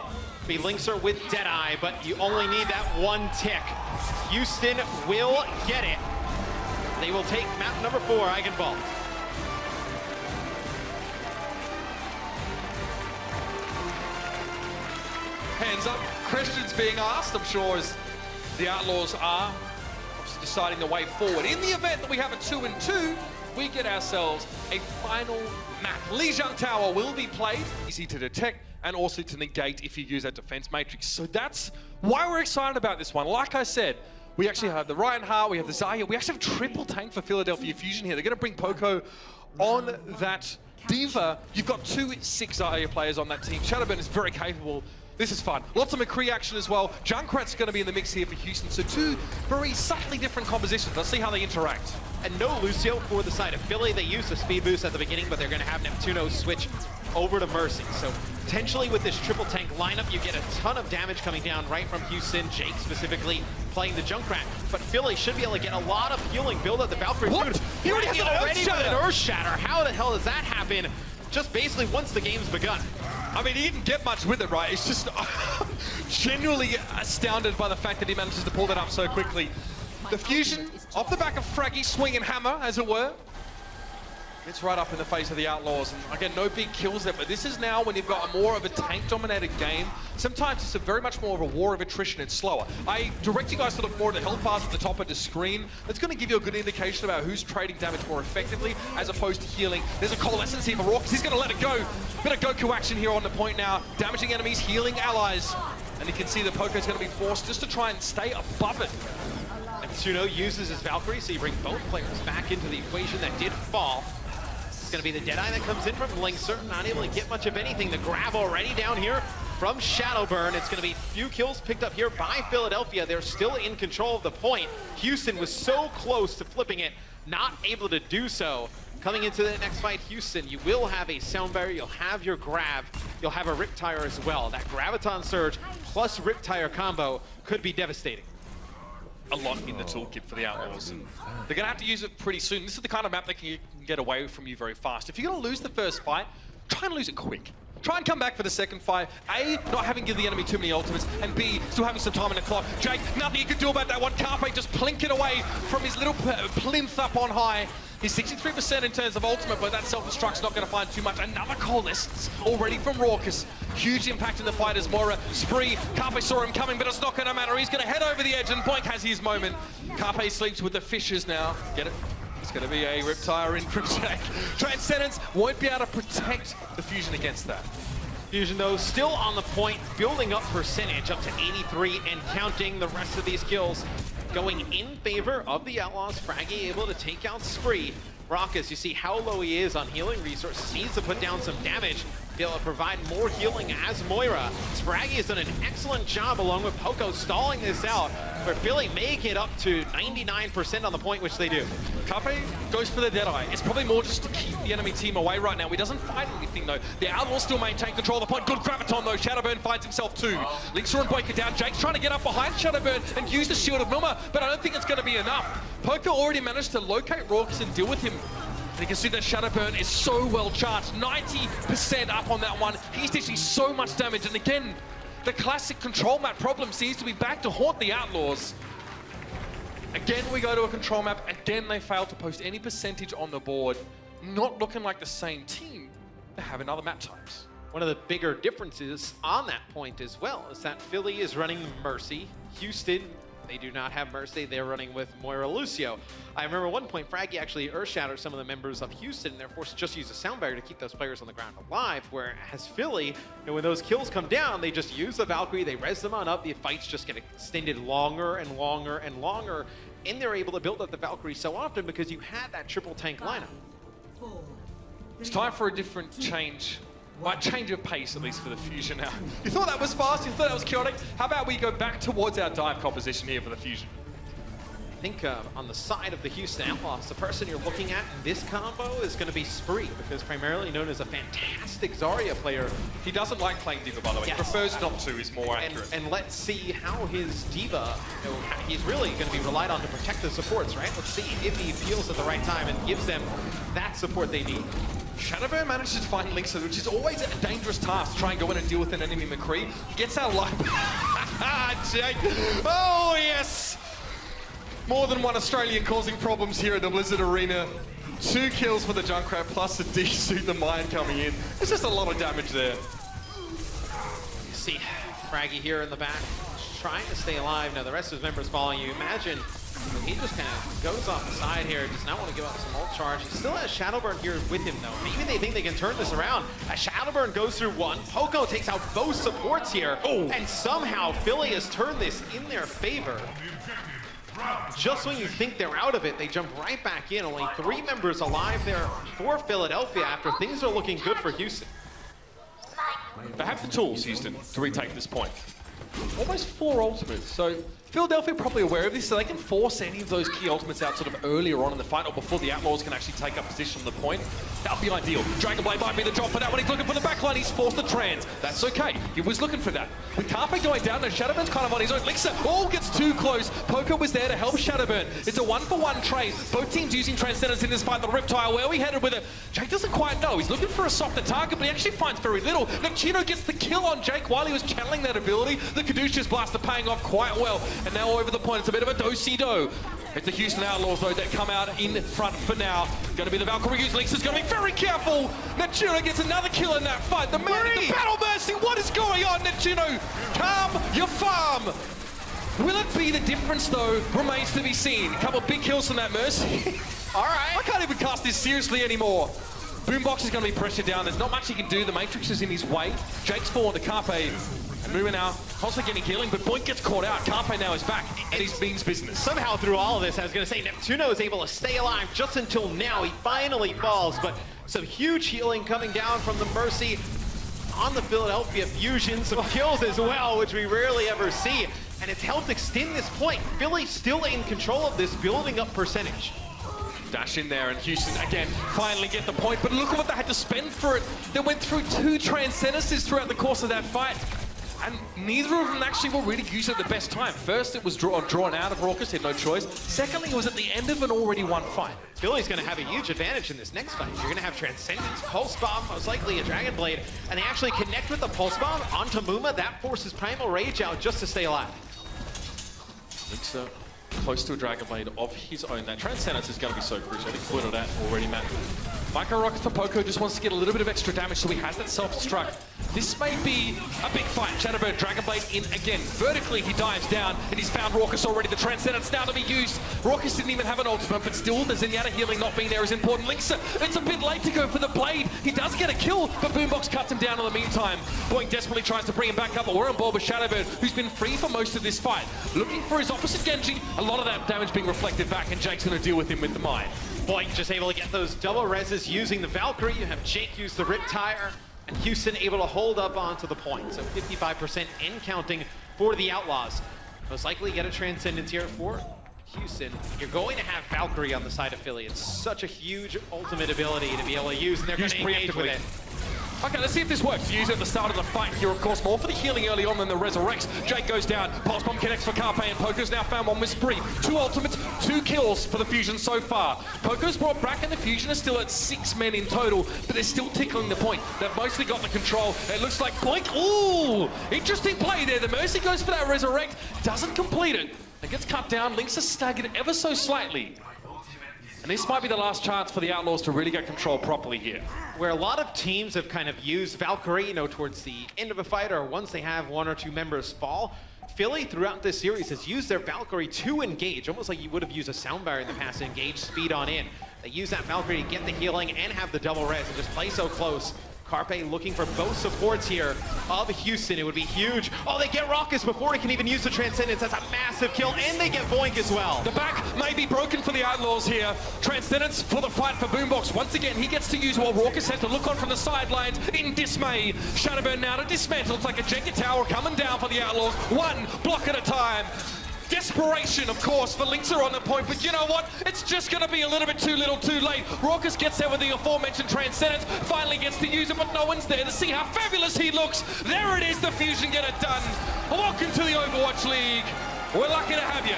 Be Linkser with Deadeye, but you only need that one tick. Houston will get it. They will take map number 4, Eigenvault.
Hands up. Questions being asked, I'm sure, as the Outlaws are obviously deciding the way forward. In the event that we have a 2-2, we get ourselves a final map. Lijiang Tower will be played. Easy to detect and also to negate if you use that defense matrix. So that's why we're excited about this one. Like I said, we actually have the Reinhardt, we have the Zarya, we actually have triple tank for Philadelphia Fusion here. They're going to bring Poco on that Diva. You've got 2 6 Zarya players on that team. Shadowburn is very capable. This is fun. Lots of McCree action as well. Junkrat's going to be in the mix here for Houston. So 2 very subtly different compositions. Let's see how they interact.
And no Lucio for the side of Philly. They used the speed boost at the beginning, but they're going to have Neptuno switch over to Mercy. So potentially with this triple tank lineup, you get a ton of damage coming down right from Houston. Jake specifically playing the Junkrat. But Philly should be able to get a lot of healing build up the Valkyrie.
What? He already has an
Earth Shatter. How the hell does that happen? Just basically once the game's begun.
I mean, he didn't get much with it, right? It's just genuinely astounded by the fact that he manages to pull that up so quickly. The Fusion, off the back of Fraggy, swing and hammer, as it were. It's right up in the face of the Outlaws. And again, no big kills there, but this is now when you've got more of a tank-dominated game. Sometimes it's very much more of a war of attrition. It's slower. I direct you guys to look more at the health bars at the top of the screen. That's going to give you a good indication about who's trading damage more effectively as opposed to healing. There's a coalescence here for Raw, because he's going to let it go. Bit of Goku action here on the point now. Damaging enemies, healing allies. And you can see the Poco's going to be forced just to try and stay above it.
Neptuno uses his Valkyrie, so you bring both players back into the equation that did fall. It's going to be the Deadeye that comes in from Linkser, not able to get much of anything. The grab already down here from Shadowburn. It's going to be few kills picked up here by Philadelphia. They're still in control of the point. Houston was so close to flipping it, not able to do so. Coming into the next fight, Houston, you will have a sound barrier, you'll have your grab, you'll have a Riptire as well. That Graviton Surge plus Riptire combo could be devastating.
A lot in the toolkit for the Outlaws. And they're going to have to use it pretty soon. This is the kind of map that can get away from you very fast. If you're going to lose the first fight, try and lose it quick. Try and come back for the second fight. A, not having given the enemy too many ultimates, and B, still having some time in the clock. Jake, nothing you can do about that one. Carpe just plinking away from his little plinth up on high. He's 63% in terms of ultimate, but that self-destruct's not going to find too much. Another coalescence already from Raucus. Huge impact in the fight as Moira. Spree, Carpe saw him coming, but it's not going to matter. He's going to head over the edge, and Boink has his moment. Carpe sleeps with the fishes now. Get it? It's going to be a Riptire in from Jake. Transcendence won't be able to protect the Fusion against that.
Fusion, though, still on the point, building up percentage up to 83 and counting. The rest of these kills going in favor of the Outlaws. Fraggy able to take out Spree. Raucus, you see how low he is on healing resources. Needs to put down some damage, be able to provide more healing as Moira. Spraggy has done an excellent job along with Poco stalling this out, where Philly may get up to 99% on the point, which they do.
Carpe goes for the Deadeye. It's probably more just to keep the enemy team away right now. He doesn't fight anything though. The Outlaws still maintain control of the point. Good Graviton though. Shadowburn finds himself too. Linkser and Boink are down. Jake's trying to get up behind Shadowburn and use the Shield of Numa, but I don't think it's going to be enough. Poker already managed to locate Rorkus and deal with him. And you can see that Shadowburn is so well charged, 90% up on that one. He's dishing so much damage, and again, the classic control map problem seems to be back to haunt the Outlaws. Again, we go to a control map. Again, they fail to post any percentage on the board. Not looking like the same team they have in other map types.
One of the bigger differences on that point as well is that Philly is running Mercy. Houston, they do not have Mercy. They're running with Morello. I remember at one point, Fraggy actually earth-shattered some of the members of Houston, and they're forced to just use a sound barrier to keep those players on the ground alive, whereas Philly, when those kills come down, they just use the Valkyrie, they res them on up, the fights just get extended longer and longer and longer, and they're able to build up the Valkyrie so often because you had that triple tank lineup.
It's time for a different change. Well, change of pace, at least for the Fusion now. You thought that was fast, you thought that was chaotic. How about we go back towards our dive composition here for the Fusion?
I think on the side of the Houston Outlaws, the person you're looking at in this combo is going to be Spree, because primarily known as a fantastic Zarya player.
He doesn't like playing D.Va, by the way.
Yes.
He prefers not to, is more accurate.
And let's see how his D.Va, he's really going to be relied on to protect the supports, right? Let's see if he feels at the right time and gives them that support they need.
Shadowburn manages to find Links, which is always a dangerous task to try and go in and deal with an enemy McCree. Gets out of life. Jake. Oh, yes! More than one Australian causing problems here at the Blizzard Arena. 2 kills for the Junkrat, plus the D-suit, the mine coming in. There's just a lot of damage there.
You see Fraggy here in the back, trying to stay alive. Now the rest of his members following you. Imagine he just kind of goes off the side here, does not want to give up some ult charge. He still has Shadowburn here with him though. Maybe they think they can turn this around. As Shadowburn goes through one, Poco takes out both supports here, and somehow Philly has turned this in their favor. Just when you think they're out of it, they jump right back in. Only 3 members alive there for Philadelphia after things are looking good for Houston.
They have the tools, Houston, to retake this point. Almost 4 ultimates, so Philadelphia probably aware of this, so they can force any of those key ultimates out sort of earlier on in the fight, or before the Outlaws can actually take up position on the point. That would be ideal. Dragonblade might be the drop for that one. He's looking for the backline. He's forced the trans. That's okay. He was looking for that. With Carpe going down, and Shadowburn's kind of on his own. Lixa gets too close. Poker was there to help Shadowburn. It's a 1-for-1 trade. Both teams using Transcendence in this fight. The Riptile, where we headed with it. Jake doesn't quite know. He's looking for a softer target, but he actually finds very little. Nechino gets the kill on Jake while he was channeling that ability. The Caduceus Blaster paying off quite well. And now over the point, it's a bit of a do-si-do. It's the Houston Outlaws, though, that come out in front for now. Going to be the Valkyrie use. Link's is going to be very careful. Nechino gets another kill in that fight. The man in the battle mercy. What is going on, Nechino? Calm your farm. Will it be the difference, though? Remains to be seen. A couple of big kills from that mercy. All right. I can't even cast this seriously anymore. Boombox is going to be pressured down. There's not much he can do. The Matrix is in his way. Jake's fallen to Carpe. Moving now, constantly getting healing, but Boink gets caught out. Carpe now is back, and he's means business.
Somehow through all of this, I was going to say, Neptuno is able to stay alive just until now. He finally falls, but some huge healing coming down from the Mercy on the Philadelphia Fusion. Some kills as well, which we rarely ever see, and it's helped extend this point. Philly still in control of this, building up percentage.
Dash in there, and Houston, again, finally get the point, but look at what they had to spend for it. They went through 2 Transcendences throughout the course of that fight. And neither of them actually were really used at the best time. First, it was drawn out of Rorkus, he had no choice. Secondly, it was at the end of an already won fight.
Philly's going to have a huge advantage in this next fight. You're going to have Transcendence, Pulse Bomb, most likely a Dragon Blade, and they actually connect with the Pulse Bomb onto Muma. That forces Primal Rage out just to stay alive.
Lixa close to a Dragon Blade of his own. That Transcendence is going to be so crucial. I think you pointed out already, Matt. Micro Rocket for Poco just wants to get a little bit of extra damage, so he has that self-destruct. This may be a big fight. Shadowburn, Dragon Blade in again. Vertically, he dives down, and he's found Rorkus already. The Transcendence now to be used. Rorkus didn't even have an ultimate, but still, the Zenyatta healing not being there is important. Linksa, it's a bit late to go for the Blade. He does get a kill, but Boombox cuts him down in the meantime. Boink desperately tries to bring him back up, but we're on board with Shadowburn, who's been free for most of this fight. Looking for his opposite Genji. A lot of that damage being reflected back, and Jake's going to deal with him with the mine.
Boink just able to get those double reses using the Valkyrie. You have Jake use the Riptire, and Houston able to hold up onto the point. So 55% and counting for the Outlaws. Most likely get a Transcendence here for Houston. You're going to have Valkyrie on the side of Philly. It's such a huge ultimate ability to be able to use, and they're going to engage with it.
Okay, let's see if this works. Use it at the start of the fight here, of course. More for the healing early on than the resurrects. Jake goes down. Pulse Bomb connects for Carpe, and Poco's now found one with Spree. 2 ultimates, 2 kills for the Fusion so far. Poco's brought back, and the Fusion is still at 6 men in total, but they're still tickling the point. They've mostly got the control. It looks like Boink. Ooh, interesting play there. The Mercy goes for that resurrect, doesn't complete it, and gets cut down. Lynx is staggered ever so slightly. And this might be the last chance for the Outlaws to really get control properly here.
Where a lot of teams have kind of used Valkyrie, you know, towards the end of a fight or once they have 1 or 2 members fall, Philly throughout this series has used their Valkyrie to engage, almost like you would have used a Soundbar in the past to engage speed on in. They use that Valkyrie to get the healing and have the double res and just play so close. Carpe looking for both supports here of Houston. It would be huge. Oh, they get Raucous before he can even use the Transcendence. That's a massive kill, and they get Boink as well.
The back may be broken for the Outlaws here. Transcendence for the fight for Boombox. Once again, he gets to use what Raucous has to look on from the sidelines in dismay. Shadowburn now to dismantle. It's like a Jenga tower coming down for the Outlaws. 1 block at a time. Desperation, of course, for Lynx are on the point, but you know what? It's just going to be a little bit too little too late. Raucous gets there with the aforementioned Transcendence, finally gets to use it, but no one's there to see how fabulous he looks. There it is, the Fusion get it done. Welcome to the Overwatch League. We're lucky to have you.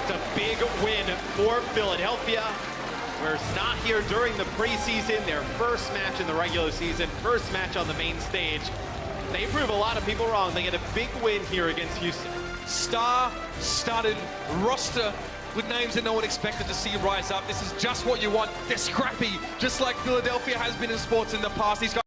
It's a big win for Philadelphia. We're not here during the preseason, their first match in the regular season, first match on the main stage. They prove a lot of people wrong. They get a big win here against Houston.
Star-studded roster with names that no one expected to see rise up. This is just what you want. They're scrappy, just like Philadelphia has been in sports in the past. These guys